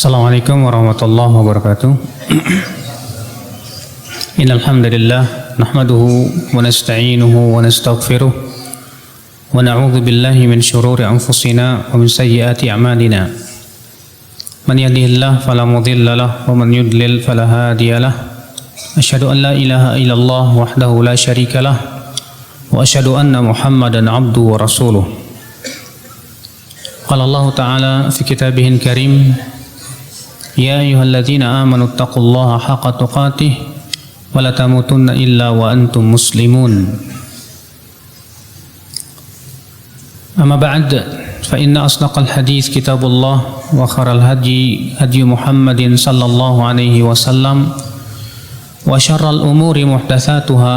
Assalamualaikum warahmatullahi wabarakatuh. Innal hamdalillah nahmaduhu wa nasta'inuhu wa nastaghfiruh wa na'udzu billahi min shururi anfusina wa min sayyiati a'malina. Man yahdihillahu fala mudilla lahu wa man yudlil fala hadiya lahu. Asyhadu an la ilaha illallah wahdahu la syarika lahu wa asyhadu anna Muhammadan 'abduhu wa rasuluh. Qala Allah Ta'ala fi kitabihil karim, Ya ayyuhalladzina amanu taqullaha haqqa tuqatih wa la tamutunna illa wa antum muslimun. Amma ba'd, fa inna asdaqal hadits kitabullah wa khairal hadi Muhammadin sallallahu alaihi wasallam wa syarral umuri muhdatsatuha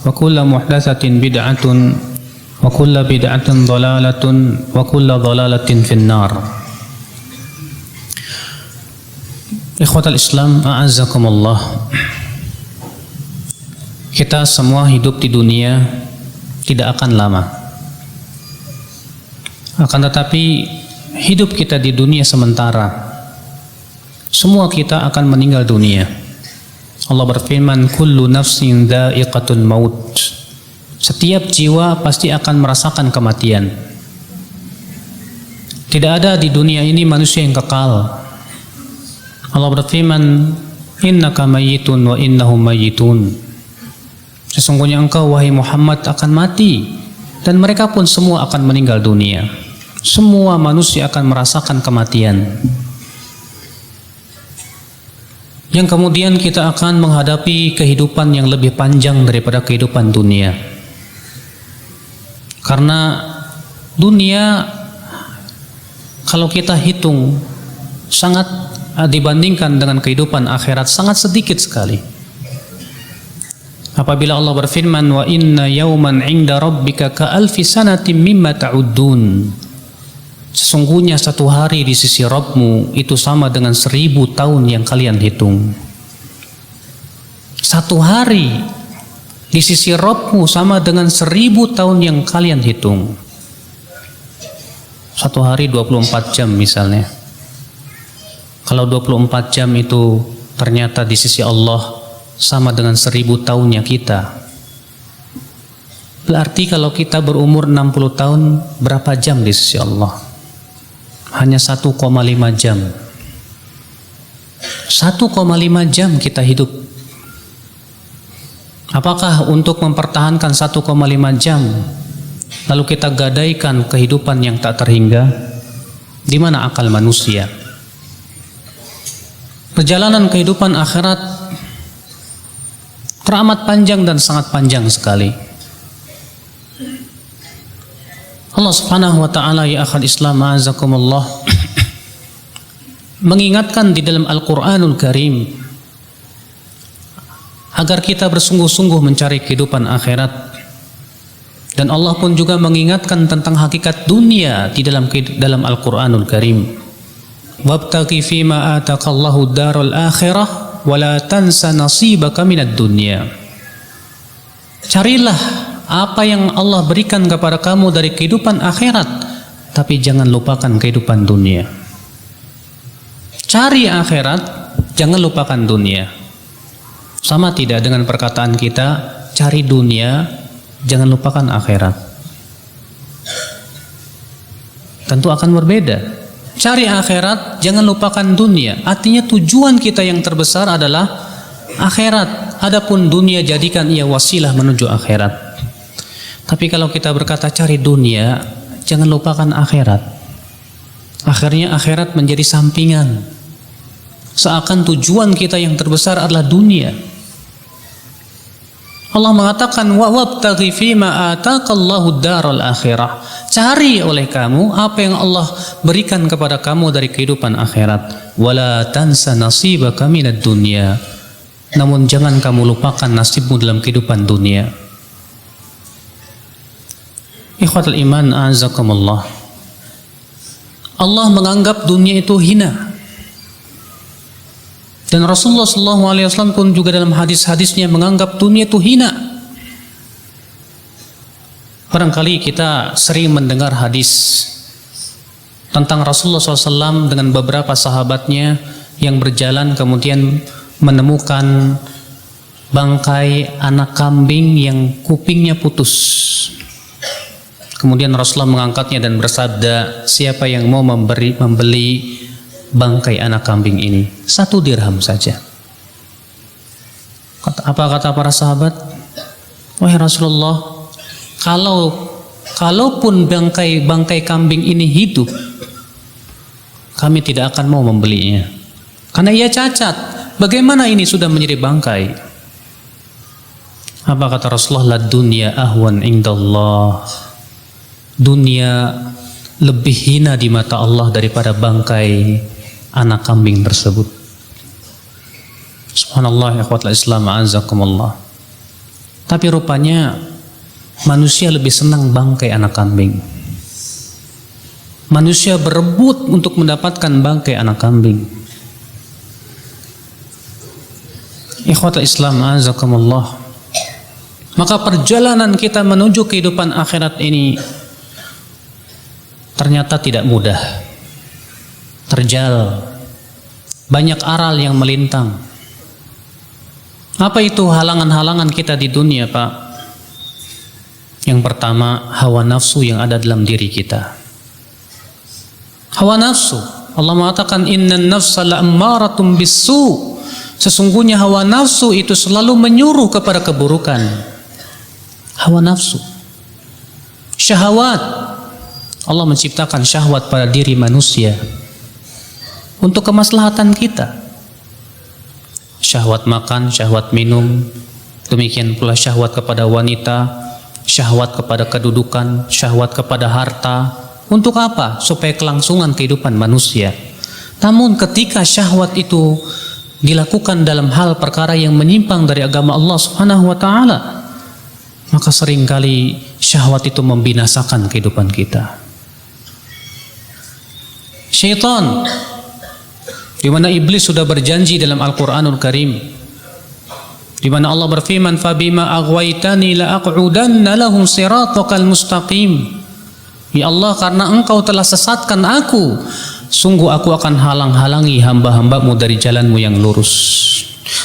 wa kullu muhdatsatin bid'atun wa kullu bid'atin dhalalatun wa kullu dhalalatin finnar. Ikhwatal Islam, a'azzakumullah. Kita semua hidup di dunia tidak akan lama. Akan tetapi hidup kita di dunia sementara. Semua kita akan meninggal dunia. Allah berfirman, kullu nafsin dha'iqatul maut. Setiap jiwa pasti akan merasakan kematian. Tidak ada di dunia ini manusia yang kekal. Allah berfirman, innaka mayyitun wa innahum mayyitun. Sesungguhnya engkau wahai Muhammad akan mati dan mereka pun semua akan meninggal dunia. Semua manusia akan merasakan kematian. Yang kemudian kita akan menghadapi kehidupan yang lebih panjang daripada kehidupan dunia. Karena dunia kalau kita hitung sangat dibandingkan dengan kehidupan akhirat sangat sedikit sekali. Apabila Allah berfirman, wa inna yawman 'inda rabbika ka'alfi sanatin mimma ta'uddun. Sesungguhnya satu hari di sisi Rabbmu itu sama dengan 1000 tahun yang kalian hitung. Satu hari di sisi Rabbmu sama dengan 1000 tahun yang kalian hitung. Satu hari 24 jam misalnya. Kalau 24 jam itu ternyata di sisi Allah sama dengan 1000 tahunnya kita. Berarti kalau kita berumur 60 tahun, berapa jam di sisi Allah? Hanya 1,5 jam. 1,5 jam kita hidup. Apakah untuk mempertahankan 1,5 jam lalu kita gadaikan kehidupan yang tak terhingga? Di mana akal manusia? Perjalanan kehidupan akhirat teramat panjang dan sangat panjang sekali. Allah Subhanahu wa taala, ya akhal Islam, a'azakumullah, mengingatkan di dalam Al-Qur'anul Karim agar kita bersungguh-sungguh mencari kehidupan akhirat. Dan Allah pun juga mengingatkan tentang hakikat dunia di dalam Al-Qur'anul Karim. Wabtaghi fima ataqallahu darul akhirah wa la tansa nasibaka minad dunya. Carilah apa yang Allah berikan kepada kamu dari kehidupan akhirat, tapi jangan lupakan kehidupan dunia. Cari akhirat, jangan lupakan dunia. Sama tidak dengan perkataan kita, cari dunia, jangan lupakan akhirat. Tentu akan berbeda. Cari akhirat, jangan lupakan dunia. Artinya tujuan kita yang terbesar adalah akhirat. Adapun dunia jadikan ia wasilah menuju akhirat. Tapi kalau kita berkata cari dunia, jangan lupakan akhirat. Akhirnya akhirat menjadi sampingan. Seakan tujuan kita yang terbesar adalah dunia. Allah mengatakan, wa wabtaghi fima ataqallahu daral akhirah. Cari oleh kamu apa yang Allah berikan kepada kamu dari kehidupan akhirat. Wala tansa nasibaka minad dunya. Namun jangan kamu lupakan nasibmu dalam kehidupan dunia. Ikhwatul iman, a'azakumullah. Allah menganggap dunia itu hina. Dan Rasulullah SAW pun juga dalam hadis-hadisnya menganggap dunia itu hina. Barangkali kita sering mendengar hadis tentang Rasulullah SAW dengan beberapa sahabatnya yang berjalan kemudian menemukan bangkai anak kambing yang kupingnya putus. Kemudian Rasulullah mengangkatnya dan bersabda, siapa yang mau membeli bangkai anak kambing ini? 1 dirham saja. Apa kata para sahabat? Wahai Rasulullah, kalaupun bangkai kambing ini hidup, kami tidak akan mau membelinya, karena ia cacat. Bagaimana ini sudah menjadi bangkai? Apa kata Rasulullah? La dunya ahwan indallah. Dunia lebih hina di mata Allah daripada bangkai anak kambing tersebut. Subhanallah, ikhwatul Islam, a'azakumullah. Tapi rupanya manusia lebih senang bangkai anak kambing. Manusia berebut untuk mendapatkan bangkai anak kambing. Ikhwatul Islam, a'azakumullah. Maka perjalanan kita menuju kehidupan akhirat ini ternyata tidak mudah. Terjal, banyak aral yang melintang. Apa itu halangan-halangan kita di dunia, Pak? Yang pertama, hawa nafsu yang ada dalam diri kita. Hawa nafsu, Allah mengatakan innan nafsa la'ammaratun bisu. Sesungguhnya hawa nafsu itu selalu menyuruh kepada keburukan. Hawa nafsu, syahwat. Allah menciptakan syahwat pada diri manusia untuk kemaslahatan kita. Syahwat makan, syahwat minum, demikian pula syahwat kepada wanita, syahwat kepada kedudukan, syahwat kepada harta. Untuk apa? Supaya kelangsungan kehidupan manusia. Namun ketika syahwat itu dilakukan dalam hal perkara yang menyimpang dari agama Allah Subhanahu wa taala, maka seringkali syahwat itu membinasakan kehidupan kita. Syaitan, di mana iblis sudah berjanji dalam Al-Qur'anul Karim, di mana Allah berfirman, "Fabima aghwaytani la aq'udanna lahum siratakal mustaqim." Ya Allah, karena Engkau telah sesatkan aku, sungguh aku akan halang-halangi hamba-hambamu dari jalanmu yang lurus.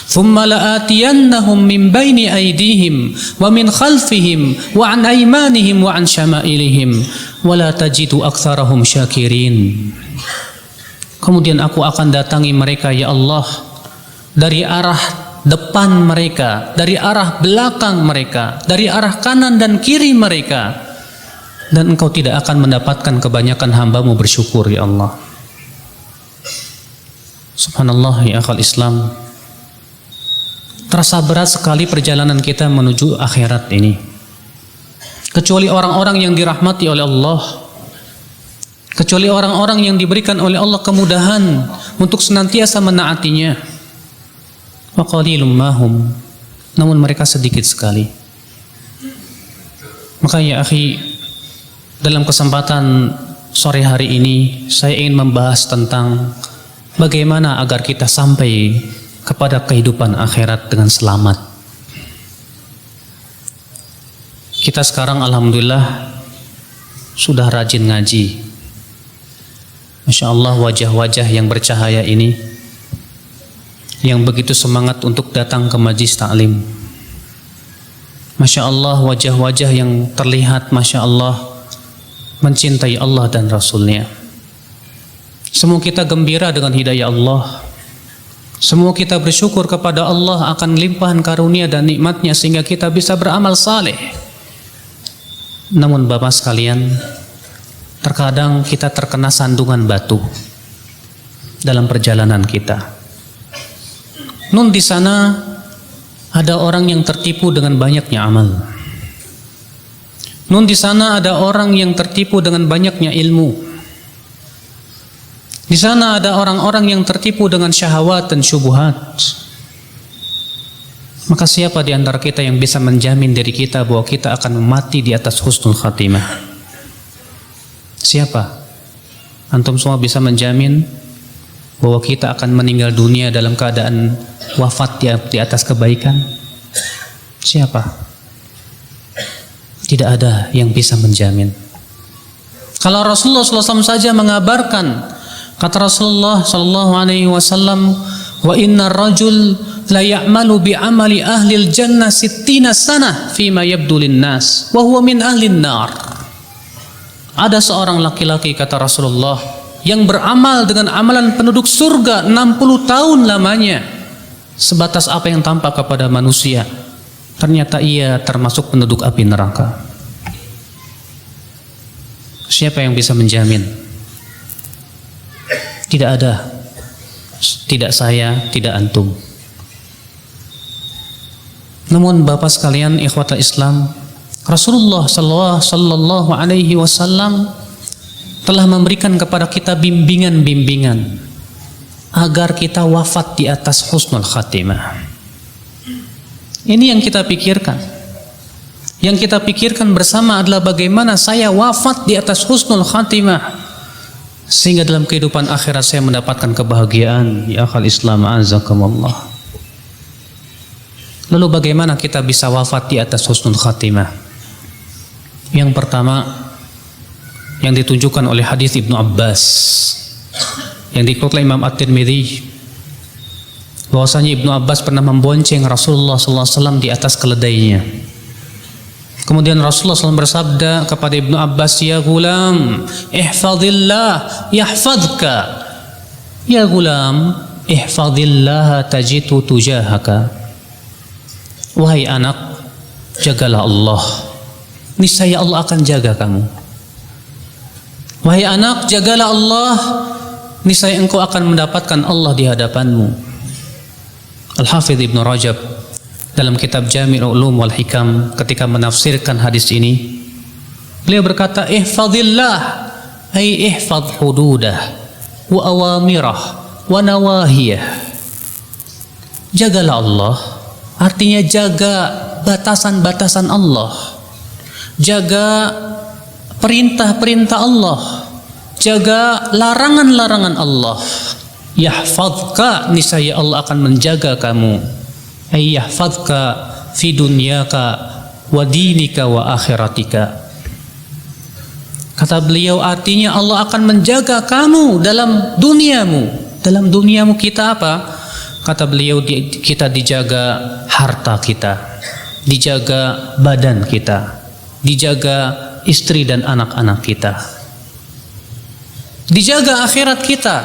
Thumma la'atiyannahum min baini aydihim wa min khalfihim wa an aymanihim wa an syama'ilihim wa la tajidu aktsarahum syakirin. Kemudian aku akan datangi mereka, ya Allah, dari arah depan mereka, dari arah belakang mereka, dari arah kanan dan kiri mereka, dan Engkau tidak akan mendapatkan kebanyakan hamba-Mu bersyukur, ya Allah. Subhanallah, ya akhal Islam. Terasa berat sekali perjalanan kita menuju akhirat ini. Kecuali orang-orang yang dirahmati oleh Allah, kecuali orang-orang yang diberikan oleh Allah kemudahan untuk senantiasa menaatinya. Wa qalilum mahum, namun mereka sedikit sekali. Maka ya akhi, dalam kesempatan sore hari ini saya ingin membahas tentang bagaimana agar kita sampai kepada kehidupan akhirat dengan selamat. Kita sekarang alhamdulillah sudah rajin ngaji. Masya Allah, wajah-wajah yang bercahaya ini, yang begitu semangat untuk datang ke majlis ta'lim. Masya Allah, wajah-wajah yang terlihat, Masya Allah, mencintai Allah dan Rasulnya. Semua kita gembira dengan hidayah Allah. Semua kita bersyukur kepada Allah akan limpahan karunia dan nikmatnya sehingga kita bisa beramal saleh. Namun Bapak sekalian, terkadang kita terkena sandungan batu dalam perjalanan kita. Nun di sana ada orang yang tertipu dengan banyaknya amal. Nun di sana ada orang yang tertipu dengan banyaknya ilmu. Di sana ada orang-orang yang tertipu dengan syahwat dan syubhat. Maka siapa di antara kita yang bisa menjamin diri kita bahwa kita akan mati di atas husnul khatimah? Siapa? Antum semua bisa menjamin bahwa kita akan meninggal dunia dalam keadaan wafat di atas kebaikan? Siapa? Tidak ada yang bisa menjamin. Kalau Rasulullah SAW saja mengabarkan, kata Rasulullah SAW, wa inna rajul la ya'malu bi amali ahli al-jannah 60 sanah fima yabdu lin-nas wa huwa min ahli an-nar. Ada seorang laki-laki, kata Rasulullah, yang beramal dengan amalan penduduk surga 60 tahun lamanya, sebatas apa yang tampak kepada manusia, ternyata ia termasuk penduduk api neraka. Siapa yang bisa menjamin? Tidak ada. Tidak saya, tidak antum. Namun Bapak sekalian, ikhwatal Islam, Rasulullah sallallahu alaihi wasallam telah memberikan kepada kita bimbingan-bimbingan agar kita wafat di atas husnul khatimah. Ini yang kita pikirkan. Yang kita pikirkan bersama adalah bagaimana saya wafat di atas husnul khatimah, sehingga dalam kehidupan akhirat saya mendapatkan kebahagiaan. Ya akhal Islam, azakumullah. Lalu bagaimana kita bisa wafat di atas husnul khatimah? Yang pertama, yang ditunjukkan oleh hadis Ibnu Abbas yang dikeluarkan Imam At-Tirmidzi, bahwasanya Ibnu Abbas pernah membonceng Rasulullah SAW di atas keledainya. Kemudian Rasulullah SAW bersabda kepada Ibnu Abbas, ya gulam, ihfadillah yahfadka. Ya gulam, ihfadillah tajitu tujahaka. Wahai anak, jagalah Allah, niscaya Allah akan jaga kamu. Wahai anak, jagalah Allah, niscaya engkau akan mendapatkan Allah di hadapanmu. Al-Hafidz Ibnu Rajab dalam kitab Jami'ul Ulum wal Hikam ketika menafsirkan hadis ini, beliau berkata, ihfadillah ay ihfad hududah wa awamirah wa nawahiyah. Jagalah Allah artinya jaga batasan-batasan Allah, jaga perintah-perintah Allah, jaga larangan-larangan Allah. Yahfadka, niscaya Allah akan menjaga kamu. Ay yahfadka fi dunyaka wa dinika wa akhiratika. Kata beliau, artinya Allah akan menjaga kamu dalam duniamu. Dalam duniamu kita apa? Kata beliau, kita dijaga harta kita, dijaga badan kita, dijaga istri dan anak-anak kita, dijaga akhirat kita,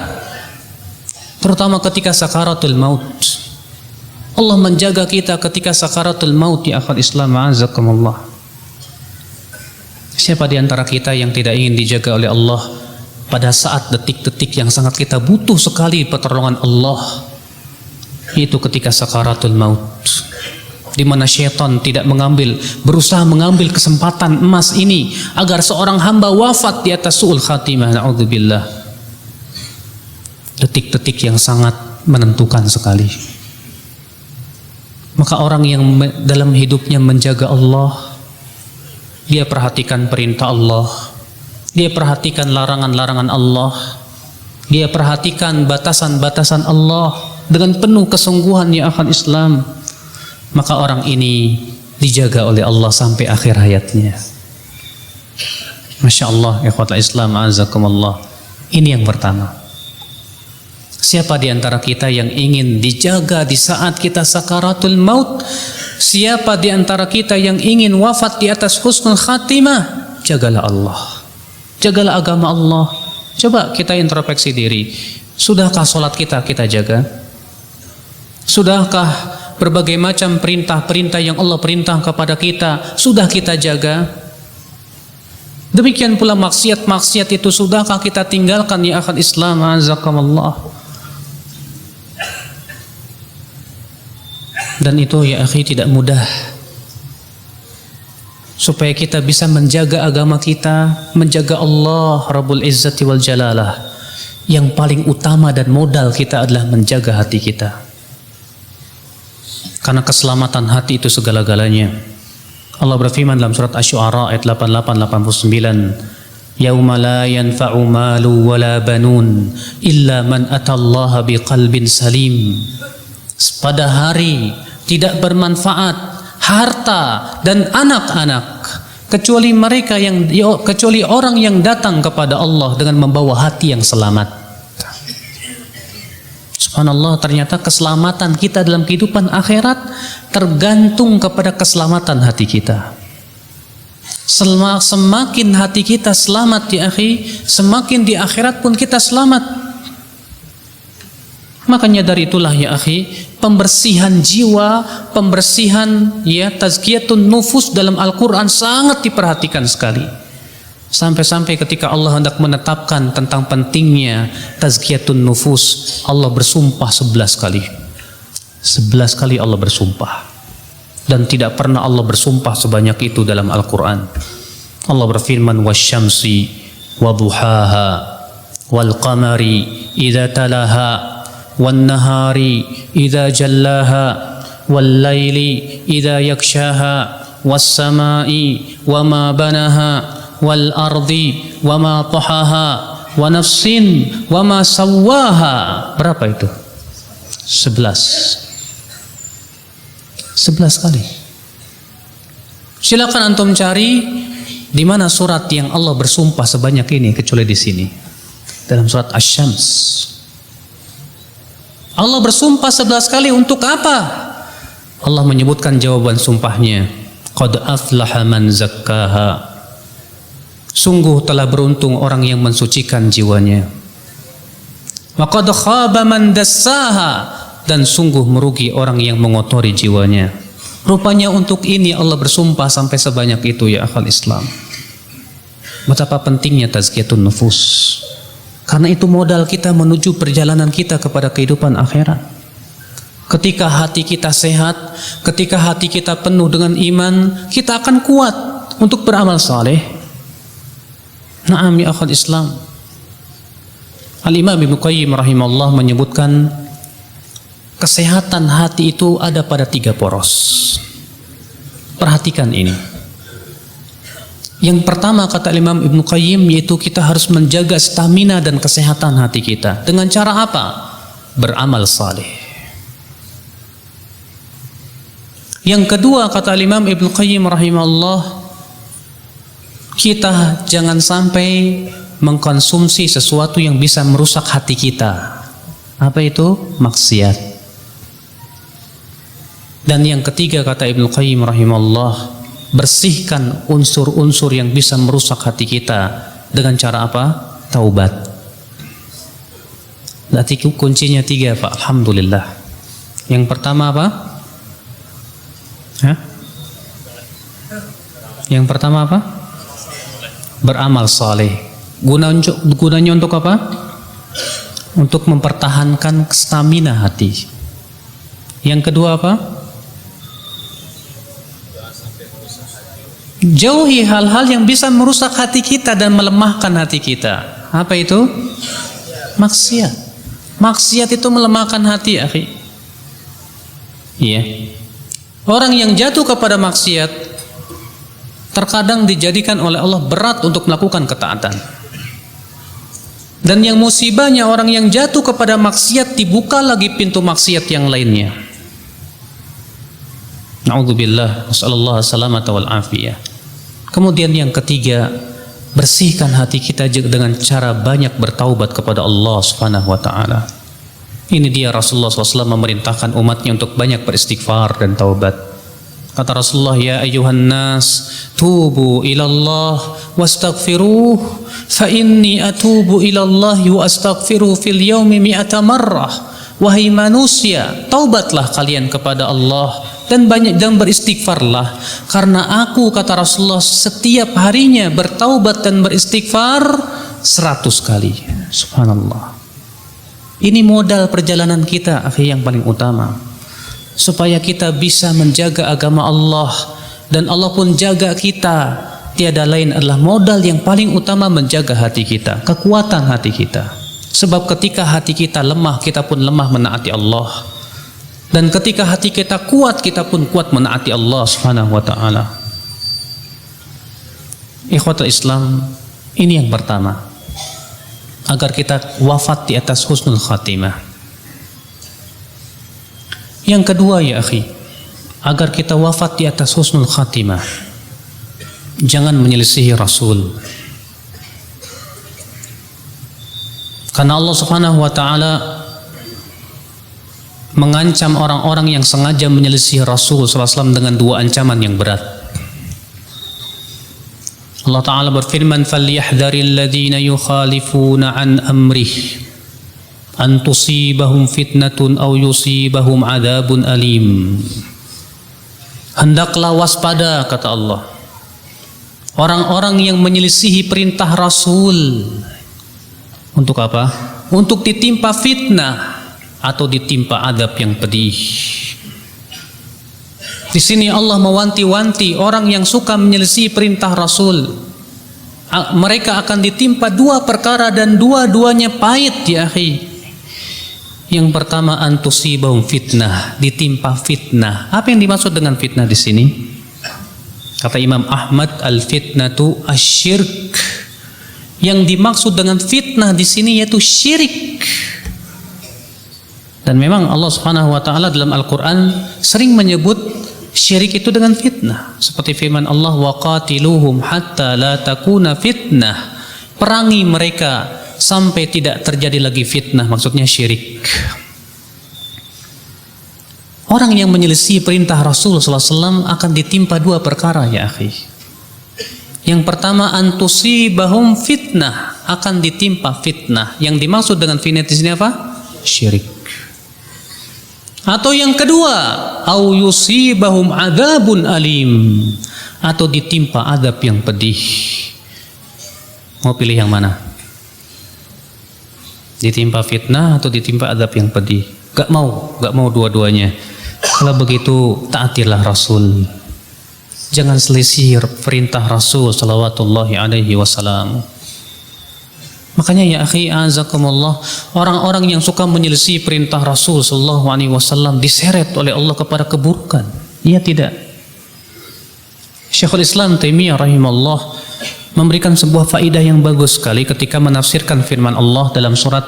terutama ketika sakaratul maut. Allah menjaga kita ketika sakaratul maut. Ya akhwat Islam, azakumullah. Siapa di antara kita yang tidak ingin dijaga oleh Allah pada saat detik-detik yang sangat kita butuh sekali pertolongan Allah, yaitu ketika sakaratul maut, di mana syaitan tidak berusaha mengambil kesempatan emas ini agar seorang hamba wafat di atas su'ul khatimah. Na'udzubillah. Detik-detik yang sangat menentukan sekali. Maka orang yang dalam hidupnya menjaga Allah, dia perhatikan perintah Allah, dia perhatikan larangan-larangan Allah, dia perhatikan batasan-batasan Allah dengan penuh kesungguhan, ya akhwat Islam, maka orang ini dijaga oleh Allah sampai akhir hayatnya. Masya Allah, ya akhwat Islam, azakumullah. Ini yang pertama. Siapa di antara kita yang ingin dijaga di saat kita sakaratul maut? Siapa di antara kita yang ingin wafat di atas husnul khatimah? Jagalah Allah, jagalah agama Allah. Coba kita introspeksi diri. Sudahkah sholat kita jaga? Sudahkah berbagai macam perintah-perintah yang Allah perintah kepada kita sudah kita jaga? Demikian pula maksiat-maksiat itu sudahkah kita tinggalkan, ya akhwat Islam, azakumullah. Dan itu, ya akhi, tidak mudah. Supaya kita bisa menjaga agama kita, menjaga Allah Rabbul Izzati wal Jalalah, yang paling utama dan modal kita adalah menjaga hati kita. Karena keselamatan hati itu segala-galanya. Allah berfirman dalam surat Asy-Syu'ara ayat 88-89, Yauma la yanfa'u malu wala banun illa man atallaha biqalbin salim. Pada hari tidak bermanfaat harta dan anak-anak kecuali orang yang datang kepada Allah dengan membawa hati yang selamat. Subhanallah, ternyata keselamatan kita dalam kehidupan akhirat tergantung kepada keselamatan hati kita. Semakin hati kita selamat ya akhi, semakin di akhirat pun kita selamat. Makanya dari itulah ya akhi, pembersihan jiwa, pembersihan ya tazkiyatun nufus dalam Al-Quran sangat diperhatikan sekali. Sampai-sampai ketika Allah hendak menetapkan tentang pentingnya tazkiyatun nufus, Allah bersumpah 11 kali. 11 kali Allah bersumpah. Dan tidak pernah Allah bersumpah sebanyak itu dalam Al-Quran. Allah berfirman, wasyamsi waduhaha wal qamari idza talaha wan nahari idza jallaha wal laili idza yakshaha was samai wama banaha wal ardi wama tahaha wa nafsin wama sawwaha. Berapa itu? 11 kali. Silakan antum cari di mana surat yang Allah bersumpah sebanyak ini kecuali di sini. Dalam surat Asy-Syams. Allah bersumpah 11 kali untuk apa? Allah menyebutkan jawaban sumpahnya. Qad aflaha man zakkaha. Sungguh telah beruntung orang yang mensucikan jiwanya. Wa qad khaba man dassaha. Dan sungguh merugi orang yang mengotori jiwanya. Rupanya untuk ini Allah bersumpah sampai sebanyak itu ya akhal Islam. Betapa pentingnya tazkiyatun nufus. Karena itu modal kita menuju perjalanan kita kepada kehidupan akhirat. Ketika hati kita sehat, ketika hati kita penuh dengan iman, kita akan kuat untuk beramal saleh. Naam ya akhal Islam. Al-Imam Ibnu Qayyim rahimahullah menyebutkan kesehatan hati itu ada pada 3 poros. Perhatikan ini. Yang pertama kata Imam Ibnu Qayyim, yaitu kita harus menjaga stamina dan kesehatan hati kita. Dengan cara apa? Beramal saleh. Yang kedua kata Imam Ibnu Qayyim rahimahullah, kita jangan sampai mengkonsumsi sesuatu yang bisa merusak hati kita. Apa itu? Maksiat. Dan yang ketiga kata Ibnu Qayyim rahimahullah, bersihkan unsur-unsur yang bisa merusak hati kita dengan cara apa? Taubat. Berarti kuncinya 3 Pak. Alhamdulillah. Yang pertama apa? Hah? Yang pertama apa? Beramal saleh. Gunanya untuk apa? Untuk mempertahankan stamina hati. Yang kedua apa? Jauhi hal-hal yang bisa merusak hati kita dan melemahkan hati kita. Apa itu? Maksiat. Maksiat itu melemahkan hati, akhi. Iya. Orang yang jatuh kepada maksiat terkadang dijadikan oleh Allah berat untuk melakukan ketaatan. Dan yang musibahnya, orang yang jatuh kepada maksiat dibuka lagi pintu maksiat yang lainnya. Na'udzubillah, wassallallahu salamata wal afiyah. Kemudian yang ketiga, bersihkan hati kita dengan cara banyak bertaubat kepada Allah Subhanahu wa taala. Ini dia Rasulullah SAW memerintahkan umatnya untuk banyak beristighfar dan taubat. Kata Rasulullah, ya ayyuhan nas, tubu ilallah wastaghfiruh, fa inni atubu ilallah wa astaghfiru fil yaumi mi'ata marrah. Wahai manusia, taubatlah kalian kepada Allah dan beristighfarlah, karena aku, kata Rasulullah, setiap harinya bertaubat dan beristighfar 100 kali. Subhanallah. Ini modal perjalanan kita, akhi, yang paling utama, supaya kita bisa menjaga agama Allah dan Allah pun jaga kita. Tiada lain adalah modal yang paling utama menjaga hati kita, kekuatan hati kita. Sebab ketika hati kita lemah, kita pun lemah menaati Allah. Dan ketika hati kita kuat, kita pun kuat menaati Allah Subhanahu wa taala. Ikhwatul Islam, ini yang pertama, agar kita wafat di atas husnul khatimah. Yang kedua ya akhi, agar kita wafat di atas husnul khatimah, jangan menyelisihi Rasul. Karena Allah Subhanahu wa taala mengancam orang-orang yang sengaja menyelisihi Rasul sallallahu alaihi wasallam dengan dua ancaman yang berat. Allah taala berfirman, "Falyahdharil ladzina yukhalifuna an amrih an tusibahum fitnatun aw yusibahum adzabun alim." Hendaklah waspada, kata Allah, orang-orang yang menyelisihi perintah Rasul. Untuk apa? Untuk ditimpa fitnah atau ditimpa adab yang pedih. Di sini Allah mewanti-wanti orang yang suka menyelisihi perintah Rasul. Mereka akan ditimpa dua perkara dan dua-duanya pahit, ya akhi. Yang pertama, antusibahum fitnah, ditimpa fitnah. Apa yang dimaksud dengan fitnah di sini? Kata Imam Ahmad, al-fitnatu asyirk. Yang dimaksud dengan fitnah di sini yaitu syirik. Dan memang Allah Subhanahu wa taala dalam Al-Qur'an sering menyebut syirik itu dengan fitnah. Seperti firman Allah, waqatiluhum hatta la takuna fitnah. Perangi mereka sampai tidak terjadi lagi fitnah, maksudnya syirik. Orang yang menyelisih perintah Rasul sallallahu alaihi wasallam akan ditimpa dua perkara, ya akhi. Yang pertama, antusibahum fitnah, akan ditimpa fitnah. Yang dimaksud dengan fitnah di sini apa? Syirik. Atau yang kedua, au yusibahum adzabun alim, atau ditimpa adab yang pedih. Mau pilih yang mana? Ditimpa fitnah atau ditimpa adab yang pedih? Gak mau dua-duanya. Kalau begitu, taatilah Rasul. Jangan selisih perintah Rasul sallallahu alaihi wasallam. Makanya ya akhi azakumullah, orang-orang yang suka menyelisih perintah Rasul sallallahu alaihi wasallam diseret oleh Allah kepada keburukan. Iya tidak? Syekhul Islam Taimiyah rahimahullah memberikan sebuah faidah yang bagus sekali ketika menafsirkan firman Allah dalam surat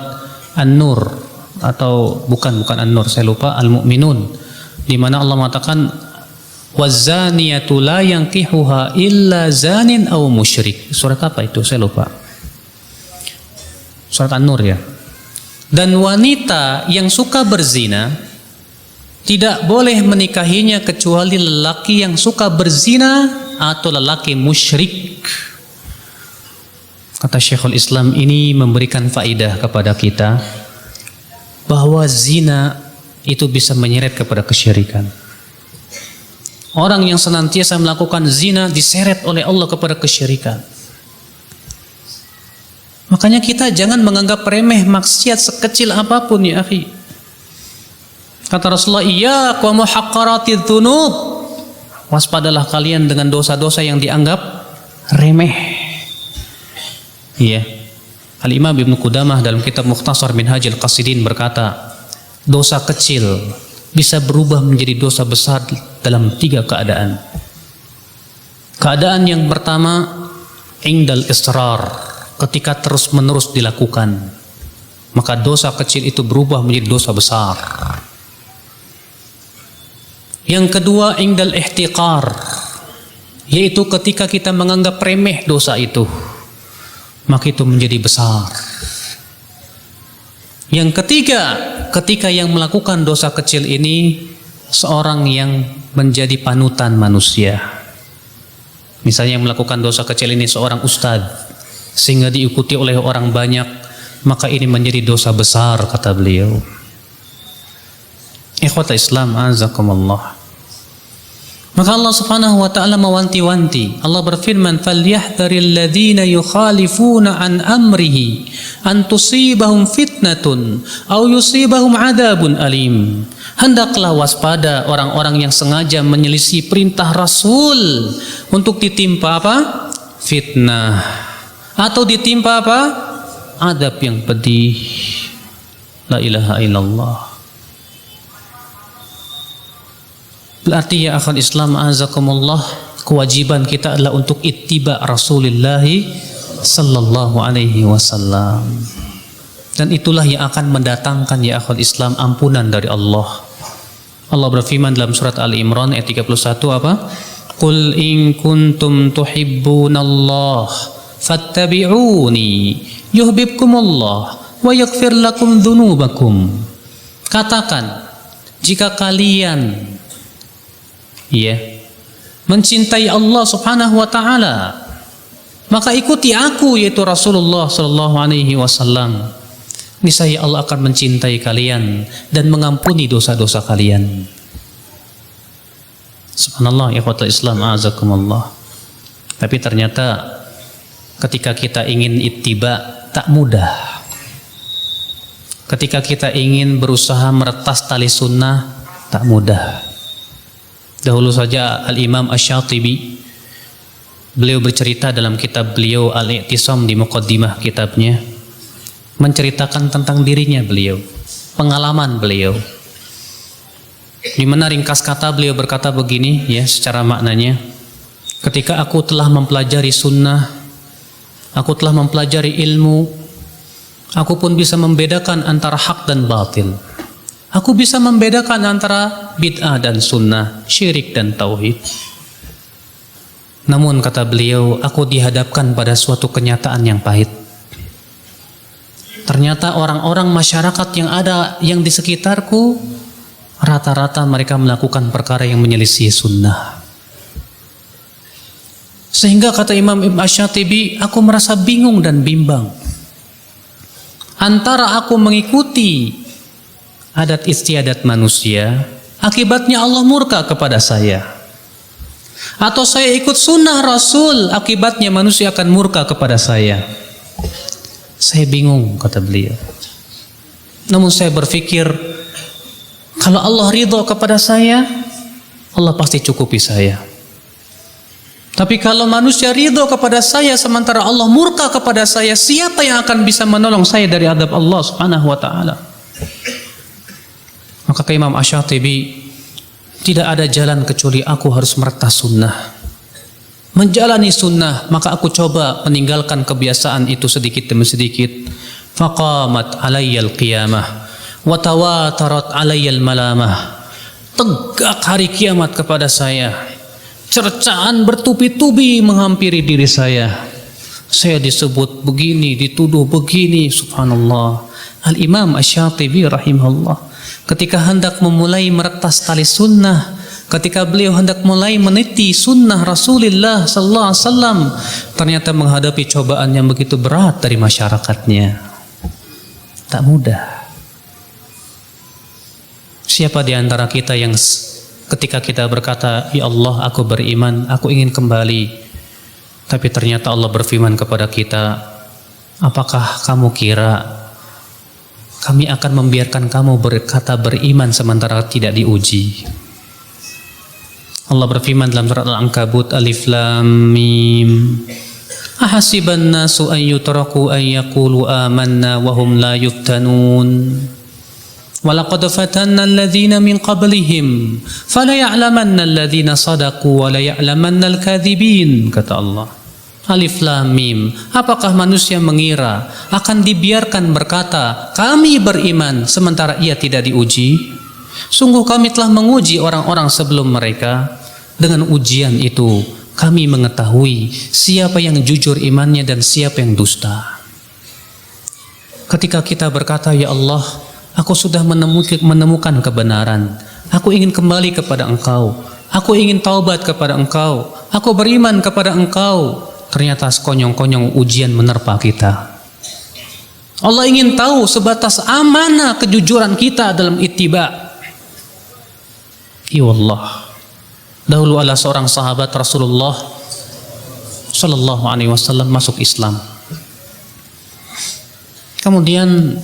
An-Nur, atau bukan An-Nur, saya lupa, Al-Mu'minun, di mana Allah mengatakan wazaniyatu la yankihuha illa zanin aw musyrik. Surat apa itu? Saya lupa. Surat An-Nur ya. Dan wanita yang suka berzina tidak boleh menikahinya kecuali lelaki yang suka berzina atau lelaki musyrik. Kata Syekhul Islam ini memberikan faidah kepada kita bahwa zina itu bisa menyeret kepada kesyirikan. Orang yang senantiasa melakukan zina diseret oleh Allah kepada kesyirikan. Makanya kita jangan menganggap remeh maksiat sekecil apapun, ya akhi. Kata Rasulullah, iyyakum wa muhaqqaratidz dzunub. Waspadalah kalian dengan dosa-dosa yang dianggap remeh. Iya. Al-Imam Ibnu Qudamah dalam kitab Mukhtasar Minhajul Qasidin berkata, dosa kecil bisa berubah menjadi dosa besar dalam tiga keadaan. Keadaan yang pertama, indal israr, ketika terus-menerus dilakukan, maka dosa kecil itu berubah menjadi dosa besar. Yang kedua, indal ihtiqar, yaitu ketika kita menganggap remeh dosa itu, maka itu menjadi besar. Yang ketiga, ketika yang melakukan dosa kecil ini seorang yang menjadi panutan manusia. Misalnya yang melakukan dosa kecil ini seorang ustadz, sehingga diikuti oleh orang banyak, maka ini menjadi dosa besar, kata beliau. Ikhwata Islam azakumullah. Maka Allah Subhanahu wa taala mewanti-wanti. Allah berfirman, "Falyahdharil ladzina yukhalifuna an amrihi an tusibahum fitnatun aw yusibahum adzabun alim." Hendaklah waspada orang-orang yang sengaja menyelisih perintah Rasul untuk ditimpa apa? Fitnah, atau ditimpa apa? Adab yang pedih. La ilaha illallah. Berarti ya akhal Islam azakumullah, kewajiban kita adalah untuk ittiba Rasulullah sallallahu alaihi wasallam. Dan itulah yang akan mendatangkan ya akhal Islam ampunan dari Allah. Allah berfirman dalam surat Ali Imran ayat 31 apa? Qul in kuntum tuhibbunallah fattabi'uni yuhibbukumullah wa yaghfir lakum dzunubakum. Katakan, jika kalian mencintai Allah Subhanahu wa taala, maka ikuti aku, yaitu Rasulullah sallallahu alaihi wasallam. Niscaya Allah akan mencintai kalian dan mengampuni dosa-dosa kalian. Subhanallah, ikhwatul Islam, azakumullah. Tapi ternyata ketika kita ingin ittiba tak mudah. Ketika kita ingin berusaha meretas tali sunnah tak mudah. Dahulu saja Al-Imam Asy-Syatibi, beliau bercerita dalam kitab beliau Al-I'tisam, di muqaddimah kitabnya, menceritakan tentang dirinya beliau, pengalaman beliau, di mana ringkas kata beliau berkata begini secara maknanya, ketika aku telah mempelajari sunnah, aku telah mempelajari ilmu, aku pun bisa membedakan antara hak dan batil. Aku bisa membedakan antara bid'ah dan sunnah, syirik dan tauhid. Namun kata beliau, aku dihadapkan pada suatu kenyataan yang pahit. Ternyata orang-orang masyarakat yang di sekitarku, rata-rata mereka melakukan perkara yang menyelisih sunnah. Sehingga kata Imam Ibn Asy-Syatibi, aku merasa bingung dan bimbang antara aku mengikuti adat istiadat manusia, akibatnya Allah murka kepada saya, atau saya ikut sunnah Rasul, akibatnya manusia akan murka kepada saya. Saya bingung, kata beliau. Namun saya berpikir, kalau Allah ridho kepada saya, Allah pasti cukupi saya. Tapi kalau manusia ridho kepada saya sementara Allah murka kepada saya, siapa yang akan bisa menolong saya dari adab Allah Subhanahu wa taala? Maka ke Imam Asy-Syatibi, tidak ada jalan kecuali aku harus meretas sunnah, menjalani sunnah. Maka aku coba meninggalkan kebiasaan itu sedikit demi sedikit. Faqamat alayyal qiyamah wa tawatarat alayyal malamah. Tegak hari kiamat kepada saya, cercaan bertubi-tubi menghampiri diri saya. Saya disebut begini, dituduh begini. Subhanallah. Al-Imam Asy-Syatibi rahimahullah, ketika hendak memulai meretas tali sunnah, ketika beliau hendak mulai meniti sunnah Rasulullah sallallahu alaihi wasallam, ternyata menghadapi cobaan yang begitu berat dari masyarakatnya. Tak mudah. Siapa di antara kita yang ketika kita berkata, ya Allah, aku beriman, aku ingin kembali, tapi ternyata Allah berfirman kepada kita, apakah kamu kira kami akan membiarkan kamu berkata beriman sementara tidak diuji? Allah berfirman dalam surat Al-Ankabut, Alif Lam Mim, ahasiban nasu an yutraku an yaqulu amanna wa hum la yuftanun walaqad fatanna alladhina min qablihim fala ya'lamanna alladhina sadaqu wa la ya'lamanna al-kadhibin. Kata Allah, Alif Lam Mim, apakah manusia mengira akan dibiarkan berkata kami beriman sementara ia tidak diuji? Sungguh kami telah menguji orang-orang sebelum mereka. Dengan ujian itu kami mengetahui siapa yang jujur imannya dan siapa yang dusta. Ketika kita berkata, ya Allah, aku sudah menemukan kebenaran, aku ingin kembali kepada Engkau, aku ingin taubat kepada Engkau, aku beriman kepada Engkau, ternyata sekonyong-konyong ujian menerpa kita. Allah ingin tahu sebatas amanah kejujuran kita dalam ittiba. Ya Allah, dahulu ada seorang sahabat Rasulullah Sallallahu Alaihi Wasallam masuk Islam. Kemudian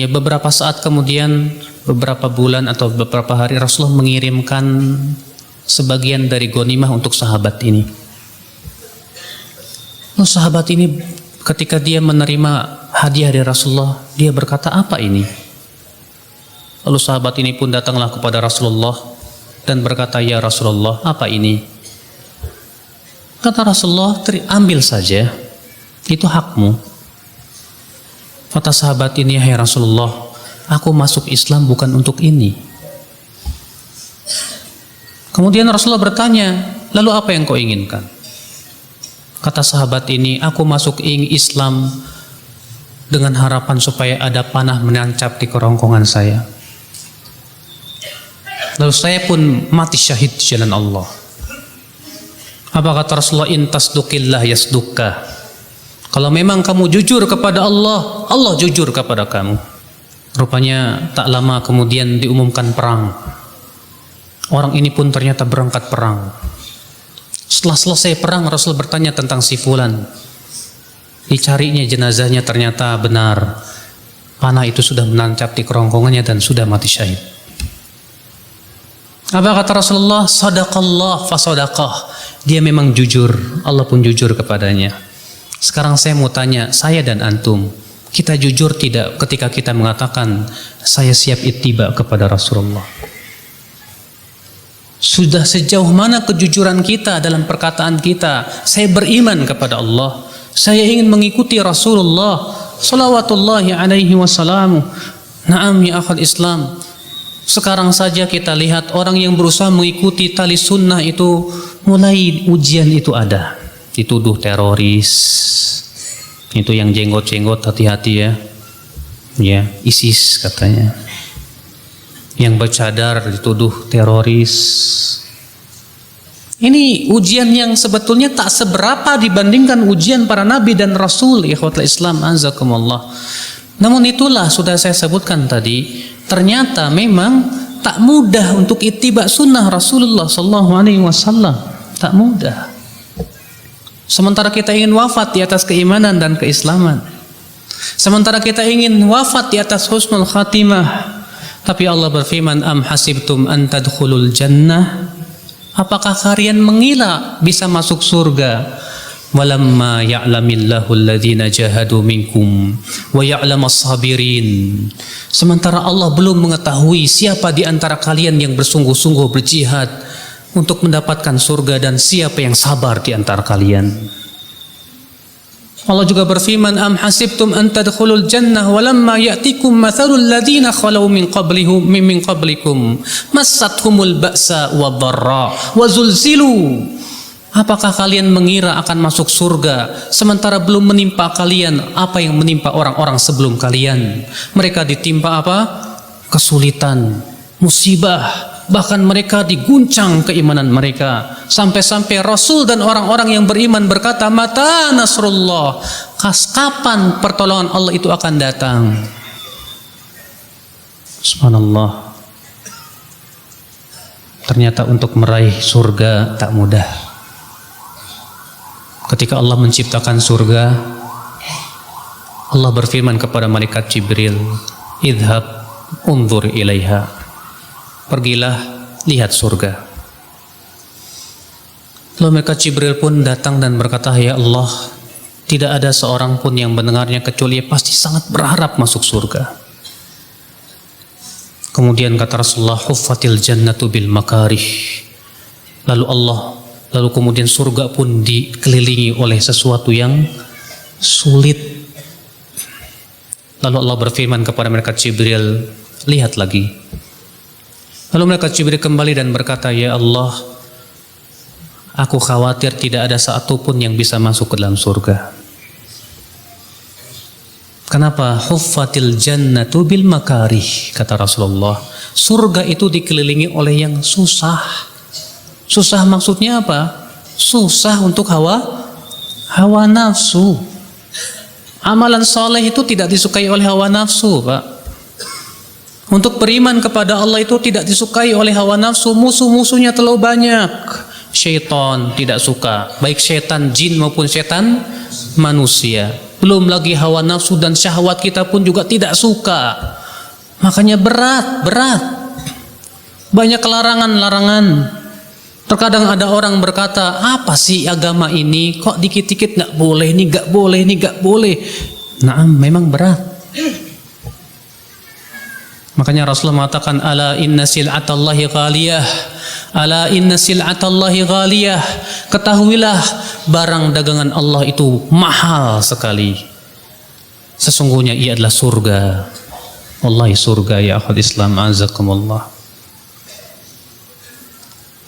beberapa saat kemudian, beberapa bulan atau beberapa hari, Rasulullah mengirimkan sebagian dari ghanimah untuk sahabat ini. Lalu sahabat ini ketika dia menerima hadiah dari Rasulullah, dia berkata, apa ini? Lalu sahabat ini pun datanglah kepada Rasulullah dan berkata, ya Rasulullah, apa ini? Kata Rasulullah, ambil saja, itu hakmu. Kata sahabat ini, hai Rasulullah, aku masuk Islam bukan untuk ini. Kemudian Rasulullah bertanya, Lalu apa yang kau inginkan? Kata sahabat ini, aku masuk Islam dengan harapan supaya ada panah menancap di kerongkongan saya. Lalu saya pun mati syahid di jalan Allah. Apa kata Rasulullah? In tasduqillah yasdukka. Kalau memang kamu jujur kepada Allah, Allah jujur kepada kamu. Rupanya tak lama kemudian diumumkan perang. Orang ini pun ternyata berangkat perang. Setelah selesai perang, Rasul bertanya tentang si fulan. Dicarinya jenazahnya, ternyata benar panah itu sudah menancap di kerongkongannya dan sudah mati syahid. Apa kata Rasulullah? Sadaqallah fasadaqah. Dia memang jujur, Allah pun jujur kepadanya. Sekarang saya mau tanya, saya dan antum, kita jujur tidak ketika kita mengatakan saya siap ittiba kepada Rasulullah? Sudah sejauh mana kejujuran kita dalam perkataan kita? Saya beriman kepada Allah, saya ingin mengikuti Rasulullah salawatullahi alaihi wasallam. Naam ya akhal Islam. Sekarang saja kita lihat orang yang berusaha mengikuti tali sunnah itu, mulai ujian itu ada. Dituduh teroris. Itu yang jenggot-jenggot, hati-hati ya. Ya, ISIS katanya. Yang bercadar dituduh teroris. Ini ujian yang sebetulnya tak seberapa dibandingkan ujian para nabi dan rasul, ikhwatul Islam azakumullah. Namun itulah sudah saya sebutkan tadi, ternyata memang tak mudah untuk ittiba sunnah Rasulullah sallallahu alaihi wasallam. Tak mudah. Sementara kita ingin wafat di atas keimanan dan keislaman. Sementara kita ingin wafat di atas husnul khatimah. Tapi Allah berfirman, am hasibtum an tadkhulul jannah? Apakah kalian mengira bisa masuk surga? Walamma ya'lamillahu alladhina jahadu minkum wa ya'lamas sabirin. Sementara Allah belum mengetahui siapa di antara kalian yang bersungguh-sungguh berjihad untuk mendapatkan surga dan siapa yang sabar di antara kalian. Allah juga berfirman, am hasibtum an tadkhulul jannah walamma ya'tikum mathalul ladzina khalau min qablikum massathumul ba'sa wadh-dharra wa zulzilu. Apakah kalian mengira akan masuk surga sementara belum menimpa kalian apa yang menimpa orang-orang sebelum kalian? Mereka ditimpa apa? Kesulitan, musibah, bahkan mereka diguncang keimanan mereka. Sampai-sampai Rasul dan orang-orang yang beriman berkata, mata nasrullah, kapan pertolongan Allah itu akan datang? Subhanallah. Ternyata untuk meraih surga tak mudah. Ketika Allah menciptakan surga, Allah berfirman kepada malaikat Jibril, idhab unzur ilaiha. Pergilah, lihat surga. Lalu malaikat Jibril pun datang dan berkata, ya Allah, tidak ada seorang pun yang mendengarnya kecuali pasti sangat berharap masuk surga. Kemudian kata Rasulullah, huffatil jannatu bil makarih. Lalu kemudian surga pun dikelilingi oleh sesuatu yang sulit. Lalu Allah berfirman kepada malaikat Jibril, lihat lagi. Lalu malaikat Jibril kembali dan berkata, ya Allah, aku khawatir tidak ada satupun yang bisa masuk ke dalam surga. Kenapa? Huffatil jannatu bil makarih, kata Rasulullah. Surga itu dikelilingi oleh yang susah. Susah maksudnya apa? Susah untuk hawa nafsu. Amalan soleh itu tidak disukai oleh hawa nafsu, Pak. Untuk beriman kepada Allah itu tidak disukai oleh hawa nafsu. Musuh-musuhnya terlalu banyak. Syaitan tidak suka, baik syaitan jin maupun syaitan manusia. Belum lagi hawa nafsu dan syahwat kita pun juga tidak suka. Makanya berat. Banyak larangan. Terkadang ada orang berkata, apa sih agama ini? Kok dikit-dikit nggak boleh, ini nggak boleh. Nah, memang berat. Makanya Rasulullah mengatakan, ala inna sil'atallahi ghaliyah. Ala inna sil'atallahi ghaliyah. Ketahuilah barang dagangan Allah itu mahal sekali. Sesungguhnya ia adalah surga. Wallahi surga ya akhul Islam azakumullah.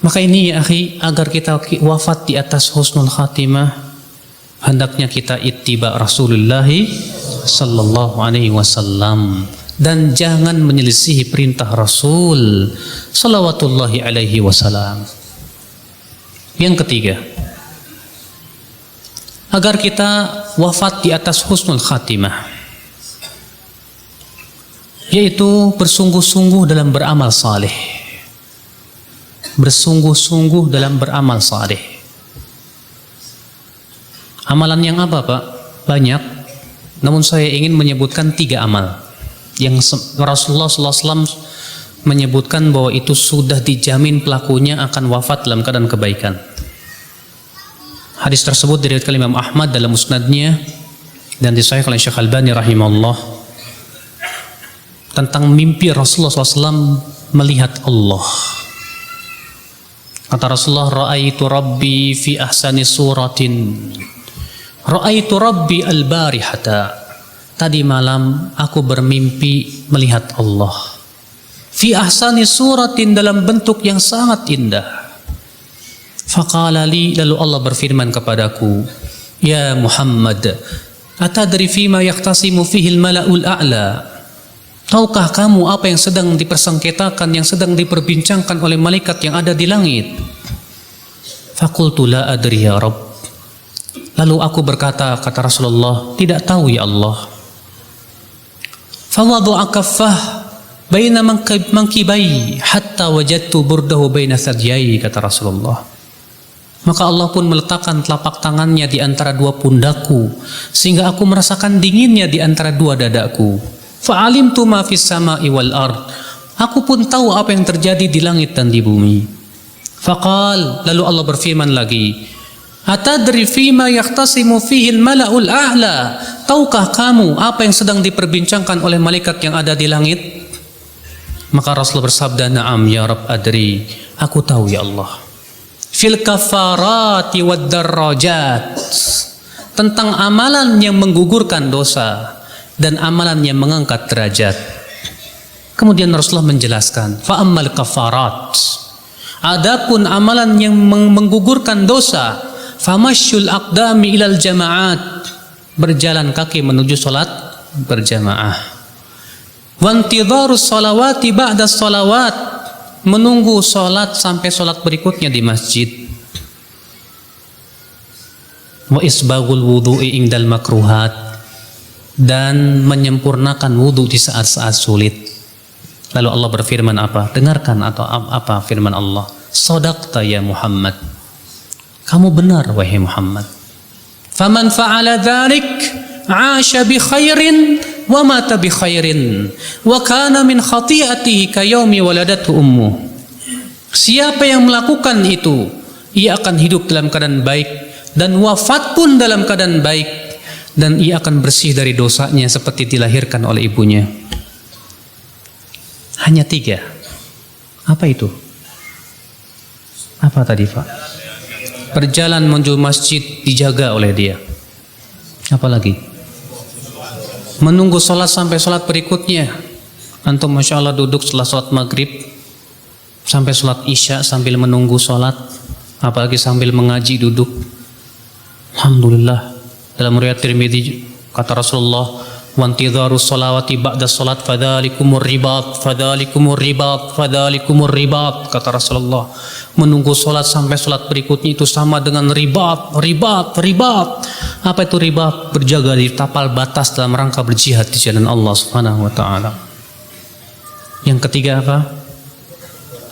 Maka ini ya akhi, agar kita wafat di atas husnul khatimah, hendaknya kita ittiba Rasulullah sallallahu alaihi wasallam dan jangan menyelisihi perintah Rasul salawatullahi alaihi wasallam. Yang ketiga, agar kita wafat di atas husnul khatimah, yaitu bersungguh-sungguh dalam beramal saleh. Bersungguh-sungguh dalam beramal saleh. Amalan yang apa, Pak? Banyak. Namun saya ingin menyebutkan 3 amal yang Rasulullah SAW menyebutkan bahwa itu sudah dijamin pelakunya akan wafat dalam keadaan kebaikan. Hadis tersebut diriwayatkan Imam Ahmad dalam musnadnya dan disahihkan oleh Syekh Albani rahimahullah, tentang mimpi Rasulullah SAW melihat Allah. Kata Rasulullah, ra'aitu Rabbi fi ahsani suratin, ra'aitu Rabbi al-barihata. Tadi malam aku bermimpi melihat Allah. Fi ahsani suratin, dalam bentuk yang sangat indah. Faqala li, lalu Allah berfirman kepadaku, ya Muhammad, atadri fima yahtasimu fihi al-mala'ul a'la. Tahukah kamu apa yang sedang dipersengketakan, yang sedang diperbincangkan oleh malaikat yang ada di langit? Faqultu la adri ya Rabb. Lalu aku berkata, kata Rasulullah, tidak tahu ya Allah. Fawadu'a kaffah baina mankibai hatta wajadtu burdahu baina sadyai, kata Rasulullah. Maka Allah pun meletakkan telapak tangannya di antara 2 pundakku, sehingga aku merasakan dinginnya di antara 2 dadaku. Fa'alimtu ma fis sama'i wal ard. Aku pun tahu apa yang terjadi di langit dan di bumi. Faqal, lalu Allah berfirman lagi, atadri fima yahtasimu fihi al-mala'ul a'la. Tahukah kamu apa yang sedang diperbincangkan oleh malaikat yang ada di langit? Maka Rasul bersabda, na'am ya Rabb adri. Aku tahu ya Allah. Fil kafarati wad darajat. Tentang amalan yang menggugurkan dosa dan amalan yang mengangkat derajat. Kemudian Rasulullah menjelaskan, fa ammal kafarat, adapun amalan yang menggugurkan dosa, famasyul aqdami ilal jamaat, berjalan kaki menuju salat berjamaah. Wantidharus salawati ba'da salawat, menunggu salat sampai salat berikutnya di masjid. Wa isbaghul wudu'i indal makruhat, dan menyempurnakan wudhu di saat-saat sulit. Lalu Allah berfirman apa? Dengarkan atau apa firman Allah? Shadaqta ya Muhammad. Kamu benar wahai Muhammad. Faman fa'ala dzalik 'asha bi khairin wa mata bi khairin wa kana min khati'atihi ka yaumi waladatu ummu. Siapa yang melakukan itu, ia akan hidup dalam keadaan baik dan wafat pun dalam keadaan baik, dan ia akan bersih dari dosanya seperti dilahirkan oleh ibunya. Hanya 3. Apa itu? Apa tadi, Pak? Berjalan menuju masjid dijaga oleh dia. Apa lagi? Menunggu sholat sampai sholat berikutnya. Antum Masya Allah duduk setelah sholat maghrib sampai sholat isya sambil menunggu sholat, apalagi sambil mengaji duduk. Alhamdulillah. Dalam riwayat Tirmidzi kata Rasulullah, wantidharus sholawati ba'da sholat fadzalikumur ribat, fadzalikumur ribat, fadzalikumur ribat, kata Rasulullah. Menunggu sholat sampai sholat berikutnya itu sama dengan ribat, ribat, ribat. Apa itu ribat? Berjaga di tapal batas dalam rangka berjihad di jalan Allah Subhanahu wa taala. Yang ketiga apa?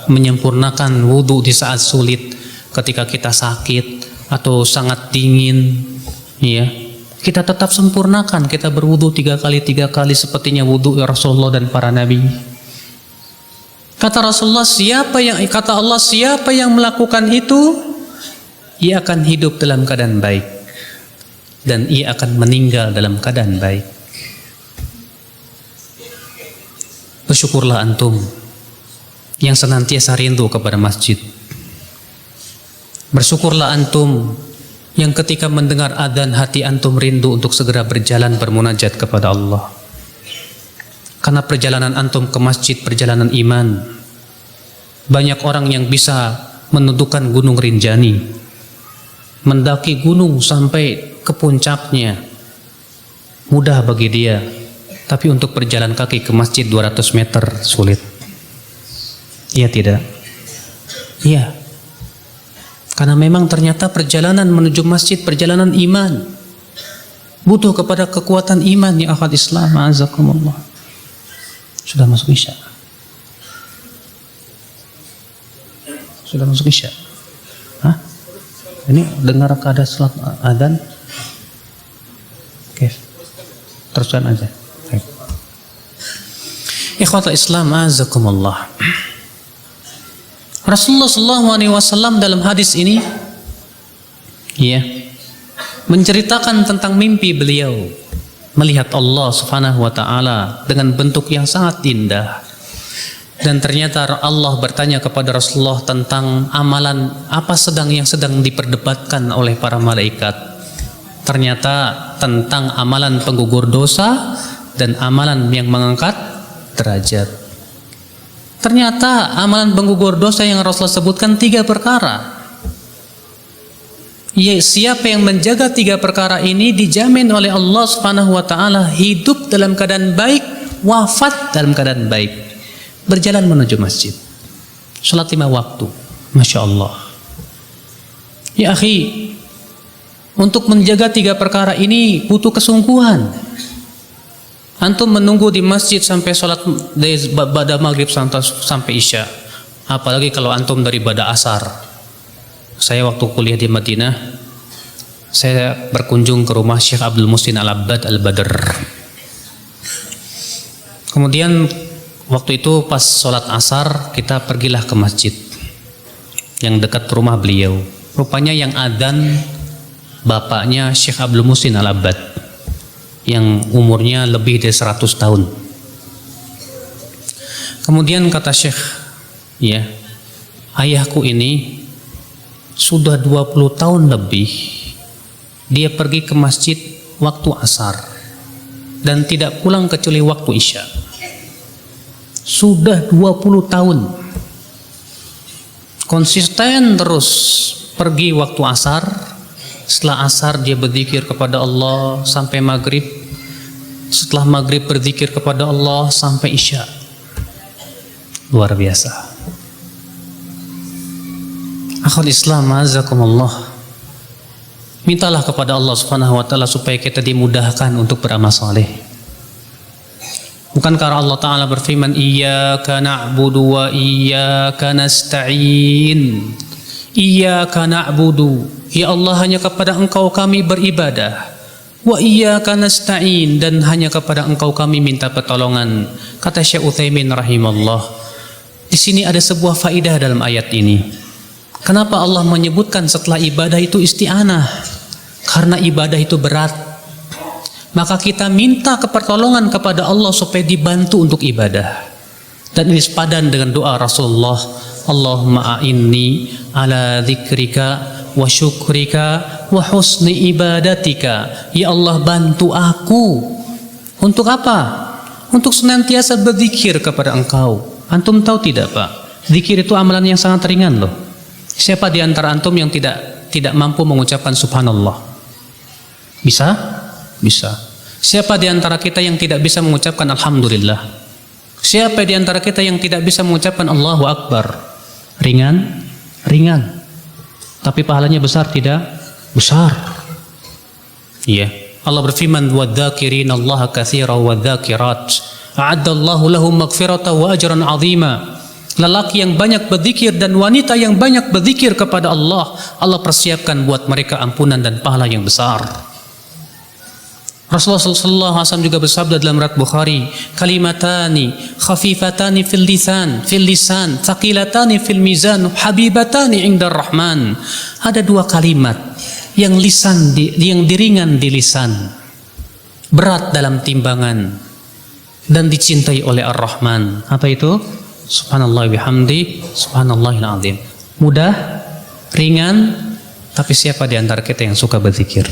Menyempurnakan wudhu di saat sulit, ketika kita sakit atau sangat dingin, ya, kita tetap sempurnakan, kita berwudu 3 kali sepertinya wudu Rasulullah dan para nabi. Kata Rasulullah, kata Allah, siapa yang melakukan itu, ia akan hidup dalam keadaan baik dan ia akan meninggal dalam keadaan baik. Bersyukurlah antum yang senantiasa rindu kepada masjid. Bersyukurlah antum yang ketika mendengar adzan hati antum rindu untuk segera berjalan bermunajat kepada Allah. Karena perjalanan antum ke masjid perjalanan iman. Banyak orang yang bisa menentukan Gunung Rinjani, mendaki gunung sampai ke puncaknya, mudah bagi dia. Tapi untuk berjalan kaki ke masjid 200 meter sulit. Iya tidak? Iya. Karena memang ternyata perjalanan menuju masjid perjalanan iman, butuh kepada kekuatan iman ya akhwat Islam. Azakumullah. Sudah masuk isya. Sudah masuk isya. Hah? Ini dengar ada salat adzan? Oke. Teruskan aja. Baik. Ikhwatul Islam azakumullah. Rasulullah SAW dalam hadis ini ya menceritakan tentang mimpi beliau melihat Allah Subhanahu wa taala dengan bentuk yang sangat indah. Dan ternyata Allah bertanya kepada Rasulullah tentang amalan apa yang sedang diperdebatkan oleh para malaikat. Ternyata tentang amalan penggugur dosa dan amalan yang mengangkat derajat. Ternyata amalan penggugur dosa yang Rasulullah sebutkan 3 perkara. Ya, siapa yang menjaga 3 perkara ini dijamin oleh Allah Subhanahu wa taala hidup dalam keadaan baik, wafat dalam keadaan baik. Berjalan menuju masjid, salat 5 waktu. Masya Allah. Ya akhi, untuk menjaga 3 perkara ini butuh kesungguhan. Antum menunggu di masjid sampai sholat dari pada maghrib sampai isya. Apalagi kalau antum dari pada asar. Saya waktu kuliah di Madinah, saya berkunjung ke rumah Syekh Abdul Muhsin Al-Abbad Al-Badr. Kemudian waktu itu pas sholat asar kita pergilah ke masjid yang dekat rumah beliau. Rupanya yang adzan bapaknya Syekh Abdul Muhsin Al-Abbad yang umurnya lebih dari 100 tahun. Kemudian kata Syekh, ya, ayahku ini sudah 20 tahun lebih dia pergi ke masjid waktu asar dan tidak pulang kecuali waktu isya. Sudah 20 tahun konsisten terus pergi waktu asar. Setelah asar dia berzikir kepada Allah sampai maghrib. Setelah maghrib berzikir kepada Allah sampai isya. Luar biasa. Akhul Islam azakumullah. Mintalah kepada Allah Subhanahu wa taala supaya kita dimudahkan untuk beramal saleh. Bukankah Allah taala berfirman, iyyaka na'budu wa iyyaka nasta'in. Iyyaka na'budu, ya Allah, hanya kepada Engkau kami beribadah. Wa iyyaka nasta'in, dan hanya kepada Engkau kami minta pertolongan. Kata Syekh Utsaimin rahimallah, di sini ada sebuah faidah dalam ayat ini. Kenapa Allah menyebutkan setelah ibadah itu isti'anah? Karena ibadah itu berat. Maka kita minta pertolongan kepada Allah supaya dibantu untuk ibadah. Dan ini sepadan dengan doa Rasulullah, Allahumma a'inni ala dzikrika wa syukrika wa husni ibadatika. Ya Allah, bantu aku. Untuk apa? Untuk senantiasa berzikir kepada Engkau. Antum tahu tidak, Pak? Zikir itu amalan yang sangat ringan loh. Siapa di antara antum yang tidak mampu mengucapkan subhanallah? Bisa? Bisa. Siapa di antara kita yang tidak bisa mengucapkan alhamdulillah? Siapa di antara kita yang tidak bisa mengucapkan Allahu Akbar? Ringan? Ringan. Tapi pahalanya besar tidak? Besar. Iya. Allah berfirman, "Wadzakirin Allah katsiran wadzakirat. A'addallahu lahum maghfiratan wa ajran 'azima." Lelaki yang banyak berzikir dan wanita yang banyak berzikir kepada Allah, Allah persiapkan buat mereka ampunan dan pahala yang besar. Rasulullah SAW juga bersabda dalam riwayat Bukhari, kalimatani khafifatani fil lisan thaqilatani fil mizan habibatani indar rahman. Ada 2 kalimat yang yang diringan di lisan, berat dalam timbangan, dan dicintai oleh Ar-Rahman. Apa itu? Subhanallah bihamdi, subhanallahil azim. Mudah, ringan, tapi siapa di antara kita yang suka berzikir?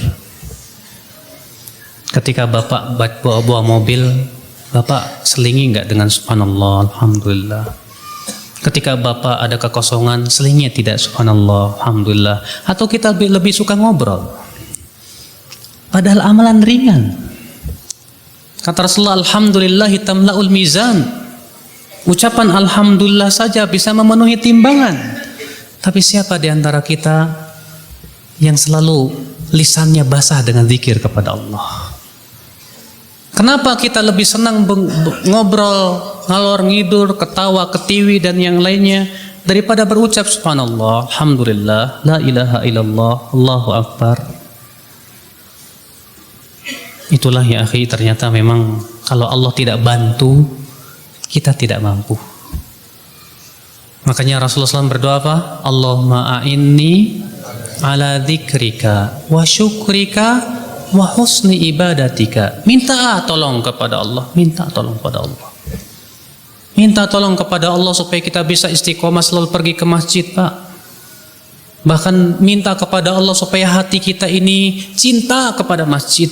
Ketika Bapak bawa mobil, Bapak selingi enggak dengan subhanallah, alhamdulillah? Ketika bapak ada kekosongan, selingnya tidak, subhanallah, alhamdulillah. Atau kita lebih suka ngobrol. Padahal amalan ringan. Kata Rasulullah, alhamdulillahi tamla'ul mizan. Ucapan alhamdulillah saja bisa memenuhi timbangan. Tapi siapa di antara kita yang selalu lisannya basah dengan zikir kepada Allah? Kenapa kita lebih senang ngobrol, ngalor ngidur, ketawa, ketiwi dan yang lainnya daripada berucap subhanallah, alhamdulillah, la ilaha illallah, Allahu akbar. Itulah ya akhi, ternyata memang kalau Allah tidak bantu, kita tidak mampu. Makanya Rasulullah SAW berdoa apa? Allahumma a'inni ala dzikrika wa syukrika wa husni ibadatika. Minta tolong kepada Allah, minta tolong kepada Allah. Minta tolong kepada Allah supaya kita bisa istiqomah selalu pergi ke masjid, Pak. Bahkan minta kepada Allah supaya hati kita ini cinta kepada masjid.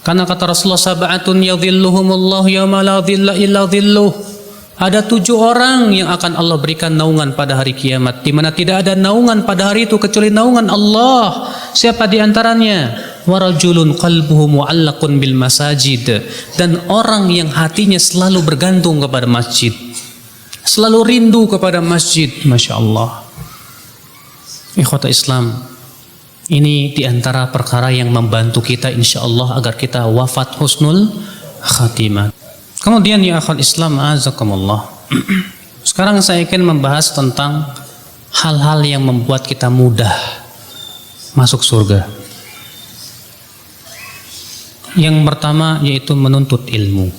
Karena kata Rasulullah, sab'atun yadhilluhumullahu yawma la dhilla illa dhilluh. Ada 7 orang yang akan Allah berikan naungan pada hari kiamat, di mana tidak ada naungan pada hari itu kecuali naungan Allah. Siapa di antaranya? Warajulun qalbuhu mu'allaqun bil masajid, dan orang yang hatinya selalu bergantung kepada masjid, selalu rindu kepada masjid. Masya Allah. Ikhwata Islam, ini di antara perkara yang membantu kita insya Allah agar kita wafat husnul khatimah. Kemudian ya akhal Islam azakumullah. Sekarang saya ingin membahas tentang hal-hal yang membuat kita mudah masuk surga. Yang pertama yaitu menuntut ilmu.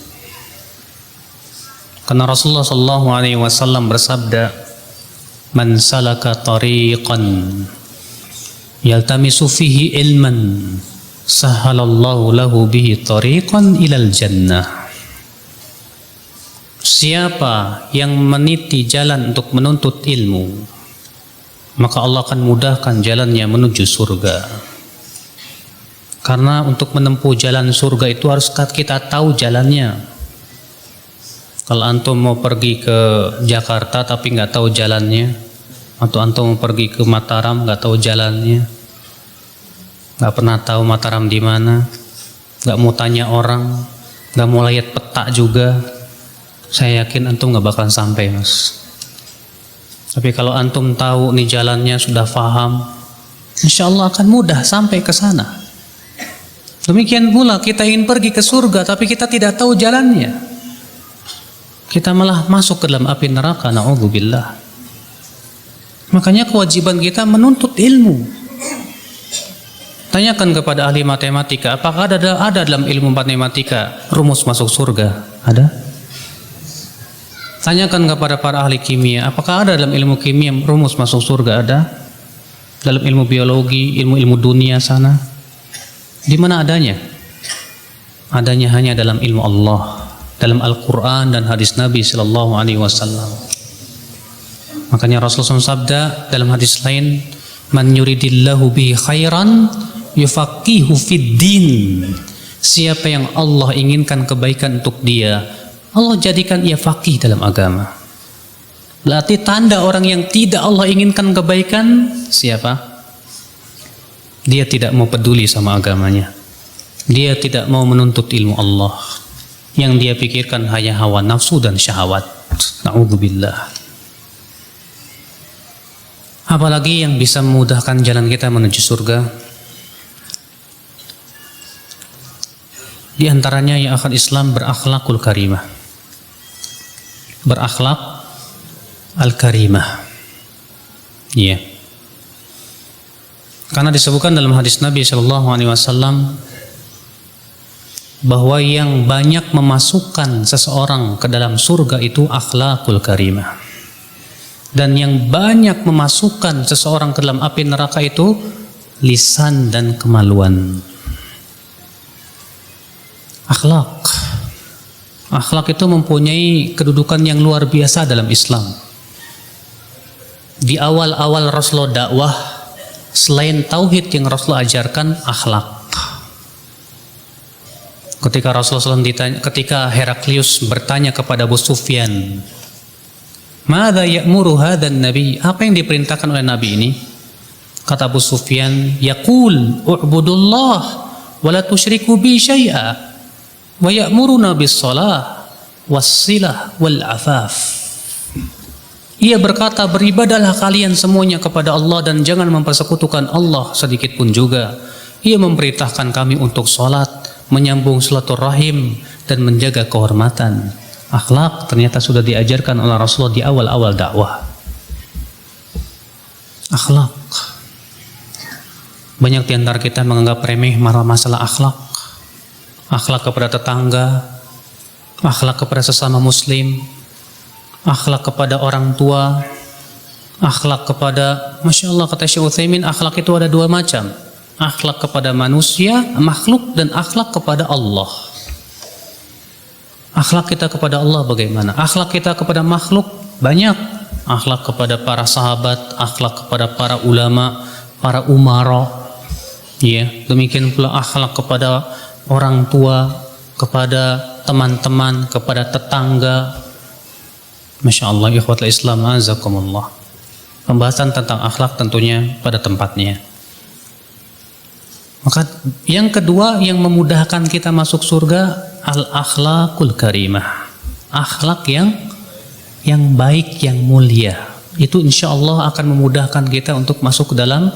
Karena Rasulullah SAW bersabda, "Man salaka tariqan yaltamisu fihi ilman, sahalallahu lahu bihi tariqan ilal jannah." Siapa yang meniti jalan untuk menuntut ilmu, maka Allah akan mudahkan jalannya menuju surga. Karena untuk menempuh jalan surga itu harus kita tahu jalannya. Kalau antum mau pergi ke Jakarta tapi nggak tahu jalannya, atau antum mau pergi ke Mataram nggak tahu jalannya, nggak pernah tahu Mataram di mana, nggak mau tanya orang, nggak mau lihat peta juga, saya yakin antum nggak bakalan sampai, mas. Tapi kalau antum tahu nih jalannya, sudah paham, insya Allah akan mudah sampai ke sana. Demikian pula kita ingin pergi ke surga, tapi kita tidak tahu jalannya, kita malah masuk ke dalam api neraka. Na'udzubillah. Makanya kewajiban kita menuntut ilmu. Tanyakan kepada ahli matematika, apakah ada dalam ilmu matematika rumus masuk surga? Ada? Tanyakan kepada para ahli kimia, apakah ada dalam ilmu kimia rumus masuk surga? Ada? Dalam ilmu biologi, ilmu dunia sana, di mana adanya? Adanya hanya dalam ilmu Allah, dalam Al-Quran dan hadis Nabi Sallallahu Alaihi Wasallam. Makanya Rasulullah SAW sabda dalam hadis lain, "Man yuridillahu bihi khairan yufaqihu fid din." Siapa yang Allah inginkan kebaikan untuk dia, Allah jadikan ia faqih dalam agama. Berarti tanda orang yang tidak Allah inginkan kebaikan, siapa? Dia tidak mau peduli sama agamanya. Dia tidak mau menuntut ilmu Allah. Yang dia pikirkan hanya hawa nafsu dan syahwat. Na'udzubillah. Apalagi yang bisa memudahkan jalan kita menuju surga? Di antaranya ya akhal Islam, berakhlakul karimah. Berakhlak al-karimah. Iya. Karena disebutkan dalam hadis Nabi Shallallahu Alaihi Wasallam bahwa yang banyak memasukkan seseorang ke dalam surga itu akhlakul karimah, dan yang banyak memasukkan seseorang ke dalam api neraka itu lisan dan kemaluan. Akhlak itu mempunyai kedudukan yang luar biasa dalam Islam. Di awal-awal Rasulullah dakwah, selain tauhid yang Rasulullah ajarkan, akhlak. Ketika Rasulullah SAW ditanya, ketika Heraklius bertanya kepada Abu Sufyan, Madza ya'muru hadzal nabi? Apa yang diperintahkan oleh nabi ini? Kata Abu Sufyan, yaqul u'budullah wa la tusyriku bi syai'a wa ya'muruna bis shalah was silah wal afaf. Ia berkata, beribadahlah kalian semuanya kepada Allah dan jangan mempersekutukan Allah sedikit pun juga. Ia memerintahkan kami untuk sholat, menyambung silaturahim dan menjaga kehormatan. Akhlak ternyata sudah diajarkan oleh Rasulullah di awal-awal dakwah. Akhlak. Banyak di antara kita menganggap remeh masalah akhlak. Akhlak kepada tetangga, akhlak kepada sesama muslim, akhlak kepada orang tua, akhlak kepada, Masya Allah, kata Syekh Utsaimin, akhlak itu ada dua macam. Akhlak kepada manusia, makhluk, dan akhlak kepada Allah. Akhlak kita kepada Allah bagaimana? Akhlak kita kepada makhluk banyak. Akhlak kepada para sahabat, akhlak kepada para ulama, para umara. Ya, demikian pula akhlak kepada orang tua, kepada teman-teman, kepada tetangga. Masya Allah, ikhwatul Islam, azakumullah. Pembahasan tentang akhlak tentunya pada tempatnya. Maka yang kedua yang memudahkan kita masuk surga, al-akhlaqul karimah. Akhlak yang baik, yang mulia. Itu insya Allah akan memudahkan kita untuk masuk ke dalam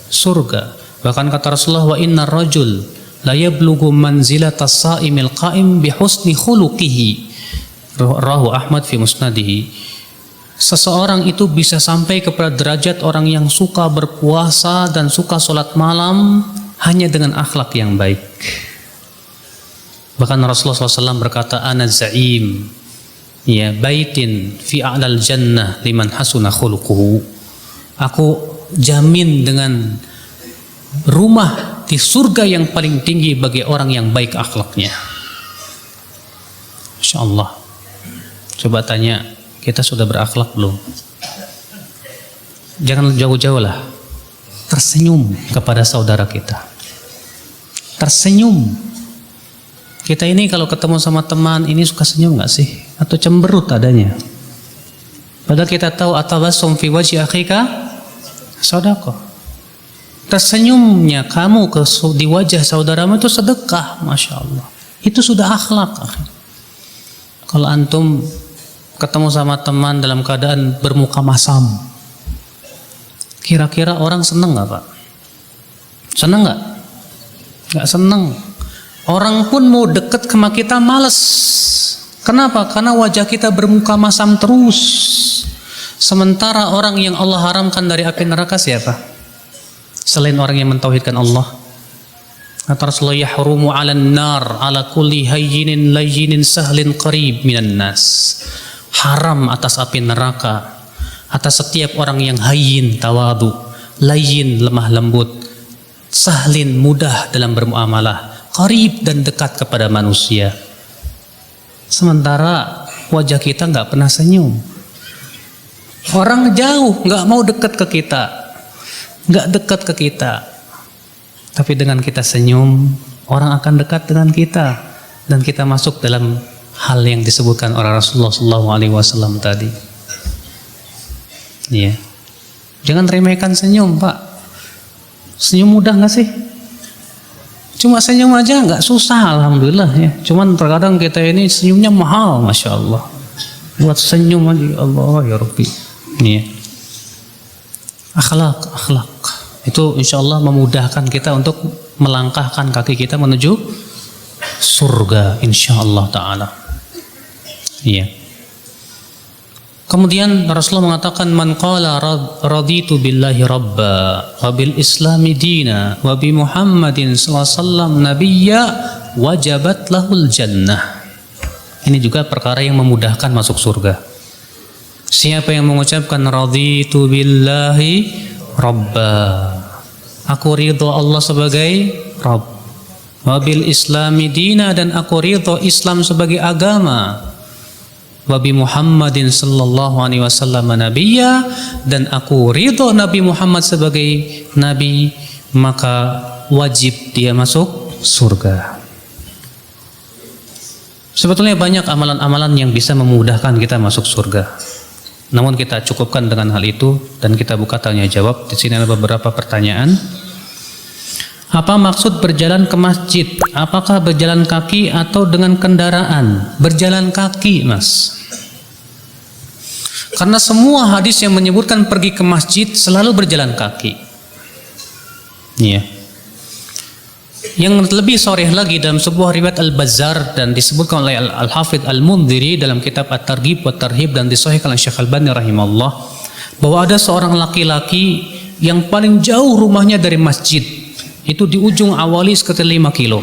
surga. Bahkan kata Rasulullah, wa innar rajul la yablughu manzilatas sa'imil qa'im bihusni khuluqihi. Rahu Ahmad fi musnadihi. Seseorang itu bisa sampai kepada derajat orang yang suka berpuasa dan suka sholat malam hanya dengan akhlak yang baik. Bahkan Rasulullah SAW berkata, ana za'im ya baitin fi a'lal jannah liman hasuna khuluquhu. Aku jamin dengan rumah di surga yang paling tinggi bagi orang yang baik akhlaknya. Insya Allah. Coba tanya, kita sudah berakhlak belum? Jangan jauh-jauh lah. Tersenyum kepada saudara kita. Tersenyum. Kita ini kalau ketemu sama teman, ini suka senyum gak sih? Atau cemberut adanya? Padahal kita tahu atabassum fi wajhi akhika shadaqah. Tersenyumnya kamu di wajah saudaramu itu sedekah, Masya Allah. Itu sudah akhlak. Kalau antum ketemu sama teman dalam keadaan bermuka masam, kira-kira orang seneng gak Pak? Seneng gak? Gak seneng. Orang pun mau deket sama kita males. Kenapa? Karena wajah kita bermuka masam terus. Sementara orang yang Allah haramkan dari api neraka siapa? Selain orang yang mentauhidkan Allah. Kata Rasulullah, yahrumu 'alan nar 'ala kulli hayyinin layyinin sahlin qarib minan nas. Haram atas api neraka atas setiap orang yang hayyin tawadu, layyin lemah lembut, sahlin mudah dalam bermuamalah, qarib dan dekat kepada manusia. Sementara wajah kita nggak pernah senyum. Orang jauh nggak mau dekat ke kita, nggak dekat ke kita. Tapi dengan kita senyum, orang akan dekat dengan kita dan kita masuk dalam hal yang disebutkan oleh Rasulullah SAW tadi. Ya, jangan remehkan senyum, Pak. Senyum mudah nggak sih? Cuma senyum aja nggak susah, alhamdulillah ya. Cuman terkadang kita ini senyumnya mahal, Masya Allah. Buat senyum aja, Allah ya Rabbi. Ya. Akhlak. Itu insya Allah memudahkan kita untuk melangkahkan kaki kita menuju surga, insya Allah Ta'ala. Iya. Kemudian Rasulullah mengatakan, man qala raditu billahi rabba wa bil islami dina wa bi Muhammadin sallallahu alaihi wasallam nabiyya wajabat lahul jannah. Ini juga perkara yang memudahkan masuk surga. Siapa yang mengucapkan raditu billahi rabba, aku ridho Allah sebagai Rabb, wa bil islami dina, dan aku ridho Islam sebagai agama, wa bi Muhammadin sallallahu alaihi wasallam nabiyya, dan aku ridho Nabi Muhammad sebagai nabi, maka wajib dia masuk surga. Sebetulnya banyak amalan-amalan yang bisa memudahkan kita masuk surga. Namun kita cukupkan dengan hal itu dan kita buka tanya jawab. Di sini ada beberapa pertanyaan. Apa maksud berjalan ke masjid? Apakah berjalan kaki atau dengan kendaraan? Berjalan kaki, Mas. Karena semua hadis yang menyebutkan pergi ke masjid selalu berjalan kaki. Iya. Yang lebih sharih lagi dalam sebuah riwayat Al-Bazzar dan disebutkan oleh Al-Hafidh Al-Mundhiri dalam kitab At-Targhib wa Tarhib dan disahihkan oleh Syekh Al-Albani rahimahullah, bahwa ada seorang laki-laki yang paling jauh rumahnya dari masjid, itu di ujung awali sekitar 5 kilo.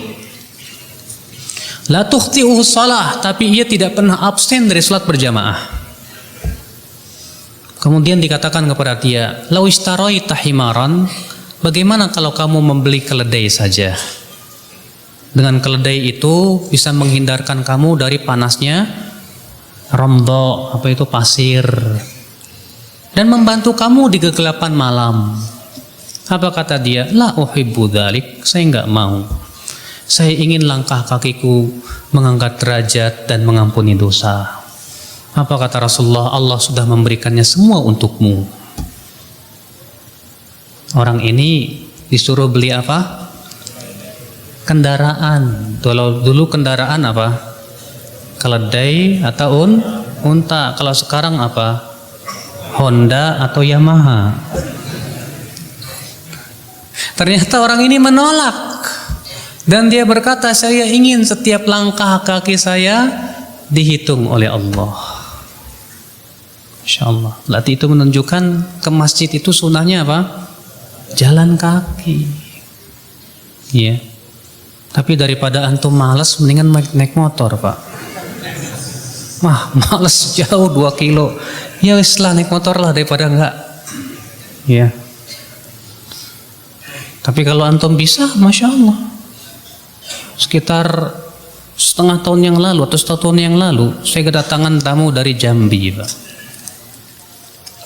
La tukhti'uhu shalah, tapi ia tidak pernah absen dari salat berjamaah. Kemudian dikatakan kepada dia, "Lau istaraita himaran, bagaimana kalau kamu membeli keledai saja? Dengan keledai itu bisa menghindarkan kamu dari panasnya ramdha, apa itu, pasir, dan membantu kamu di kegelapan malam." Apa kata dia? La uhibbu dzalik, saya enggak mau. Saya ingin langkah kakiku mengangkat derajat dan mengampuni dosa. Apa kata Rasulullah? Allah sudah memberikannya semua untukmu. Orang ini disuruh beli apa? Kendaraan. Dulu kendaraan apa? Keledai atau unta. Kalau sekarang apa? Honda atau Yamaha. Ternyata orang ini menolak dan dia berkata, saya ingin setiap langkah kaki saya dihitung oleh Allah. Masya Allah. Berarti itu menunjukkan ke masjid itu sunnahnya apa? Jalan kaki. Iya. Tapi daripada antum malas, mendingan naik motor, Pak. Wah, malas jauh 2 kilo. Ya wis lah, naik motor lah daripada enggak. Iya. Tapi kalau antum bisa, Masya Allah. Sekitar setengah tahun yang lalu atau 1 tahun yang lalu, saya kedatangan tamu dari Jambi, Pak.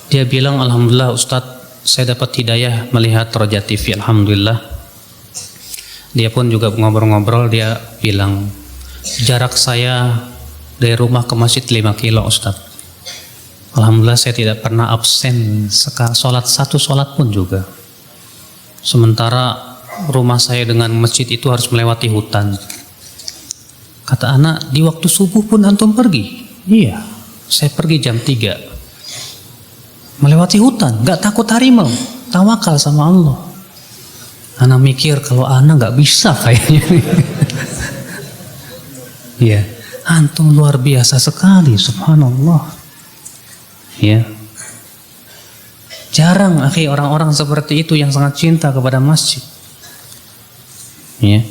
Dia bilang, alhamdulillah Ustadz, saya dapat hidayah melihat Roja TV, alhamdulillah. Dia pun juga ngobrol-ngobrol, dia bilang, jarak saya dari rumah ke masjid 5 kilo, Ustadz. Alhamdulillah saya tidak pernah absen sholat, 1 sholat pun juga. Sementara rumah saya dengan masjid itu harus melewati hutan. Kata anak, di waktu subuh pun antum pergi? Iya, saya pergi jam 3. Melewati hutan, gak takut harimau, tawakal sama Allah. Anak mikir kalau anak gak bisa kayaknya. Iya, antum luar biasa sekali, subhanallah. Iya. Jarang akhi orang-orang seperti itu yang sangat cinta kepada masjid. Ya.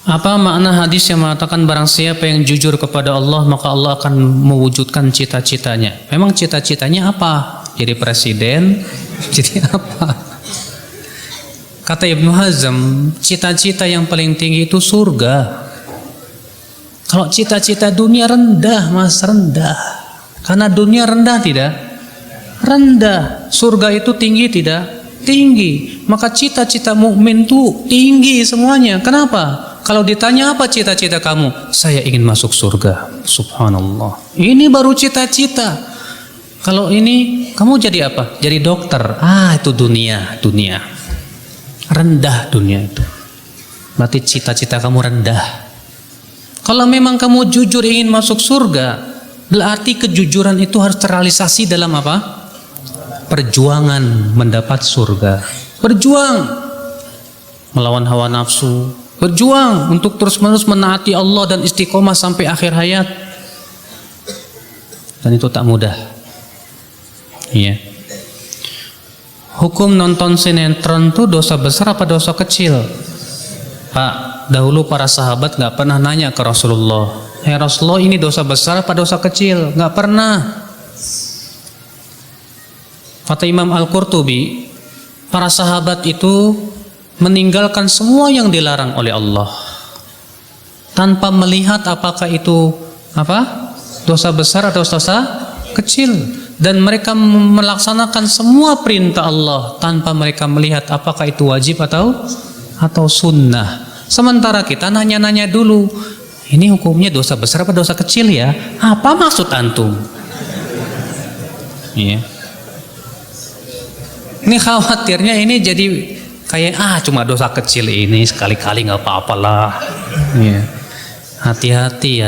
Apa makna hadis yang mengatakan barang siapa yang jujur kepada Allah maka Allah akan mewujudkan cita-citanya? Memang cita-citanya apa? Jadi presiden? Jadi apa? Kata Ibnu Hazm, cita-cita yang paling tinggi itu surga. Kalau cita-cita dunia rendah, Mas, rendah. Karena dunia rendah tidak? Rendah. Surga itu tinggi tidak? Tinggi. Maka cita-cita mukmin itu tinggi semuanya. Kenapa? Kalau ditanya apa cita-cita kamu? Saya ingin masuk surga. Subhanallah. Ini baru cita-cita. Kalau ini kamu jadi apa? Jadi dokter. Itu dunia. Rendah dunia itu. Berarti cita-cita kamu rendah. Kalau memang kamu jujur ingin masuk surga, berarti kejujuran itu harus terrealisasi dalam apa? Perjuangan mendapat surga. Berjuang melawan hawa nafsu, berjuang untuk terus-menerus menaati Allah dan istiqomah sampai akhir hayat. Dan itu tak mudah. Iya. Hukum nonton sinetron itu dosa besar apa dosa kecil? Pak, dahulu para sahabat gak pernah nanya ke Rasulullah, "Hei Rasulullah, ini dosa besar apa dosa kecil?" Gak pernah. Kata Imam Al-Qurtubi, para sahabat itu meninggalkan semua yang dilarang oleh Allah tanpa melihat apakah itu dosa besar atau dosa kecil, dan mereka melaksanakan semua perintah Allah tanpa mereka melihat apakah itu wajib atau sunnah. Sementara kita nanya-nanya dulu, ini hukumnya dosa besar apa dosa kecil ya? Apa maksud antum? Iya. Ini khawatirnya ini jadi kayak cuma dosa kecil ini sekali-kali nggak apa-apalah. Iya. Hati-hati.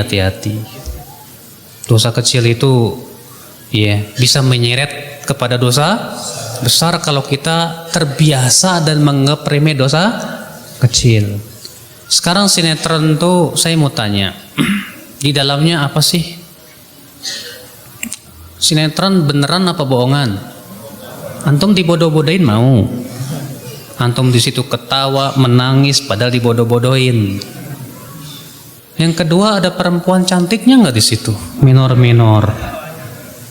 Dosa kecil itu bisa menyeret kepada dosa besar kalau kita terbiasa dan menganggap remeh dosa kecil. Sekarang sinetron tuh saya mau tanya, di dalamnya apa sih? Sinetron beneran apa bohongan? Antum dibodoh-bodohin mau? Antum di situ ketawa, menangis padahal dibodoh-bodohin. Yang kedua, ada perempuan cantiknya nggak di situ? Minor.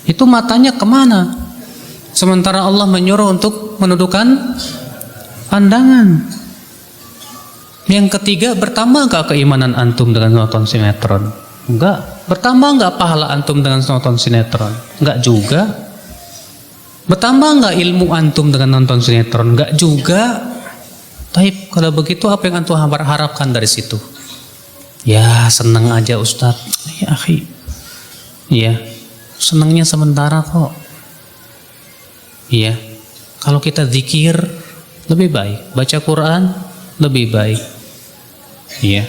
Itu matanya kemana? Sementara Allah menyuruh untuk menundukkan pandangan. Yang ketiga, bertambah nggak keimanan antum dengan nonton sinetron? Enggak. Bertambah nggak pahala antum dengan nonton sinetron? Enggak juga. Bertambah nggak ilmu antum dengan nonton sinetron? Enggak juga. Taib, kalau begitu apa yang antum harapkan dari situ? Ya senang aja Ustadz. Ya akhi. Iya, senangnya sementara kok. Iya, kalau kita zikir lebih baik, baca Quran lebih baik. Iya.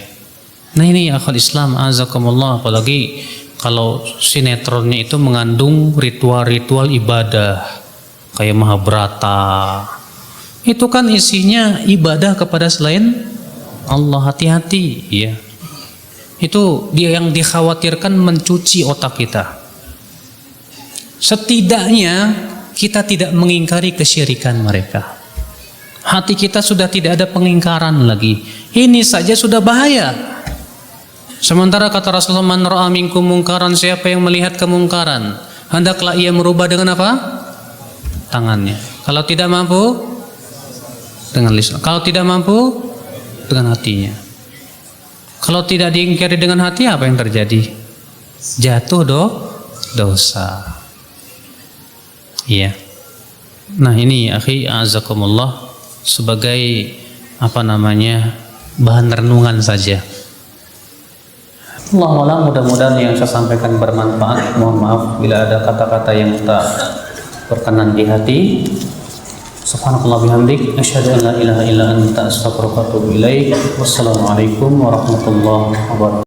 Nah ini ya akhwat Islam azakumullah, apalagi kalau sinetronnya itu mengandung ritual-ritual ibadah kayak Mahabharata. Itu kan isinya ibadah kepada selain Allah, hati-hati ya. Itu dia yang dikhawatirkan mencuci otak kita. Setidaknya kita tidak mengingkari kesyirikan mereka. Hati kita sudah tidak ada pengingkaran lagi. Ini saja sudah bahaya. Sementara kata Rasulullah, man ra'a minkum mungkaran, siapa yang melihat kemungkaran, hendaklah ia merubah dengan apa? Tangannya. Kalau tidak mampu, dengan lisan. Kalau tidak mampu, dengan hatinya. Kalau tidak diingkari dengan hati, apa yang terjadi? Jatuh dosa. Iya. Nah ini akhi azakumullah, sebagai bahan renungan saja. Allah mudah-mudahan yang saya sampaikan bermanfaat. Mohon maaf bila ada kata-kata yang tak berkenan di hati. Subhanallah bihamdik, asyhadu an la ilaha illa anta, astaghfiruka wa atubu ilaik. Wassalamualaikum warahmatullahi wabarakatuh.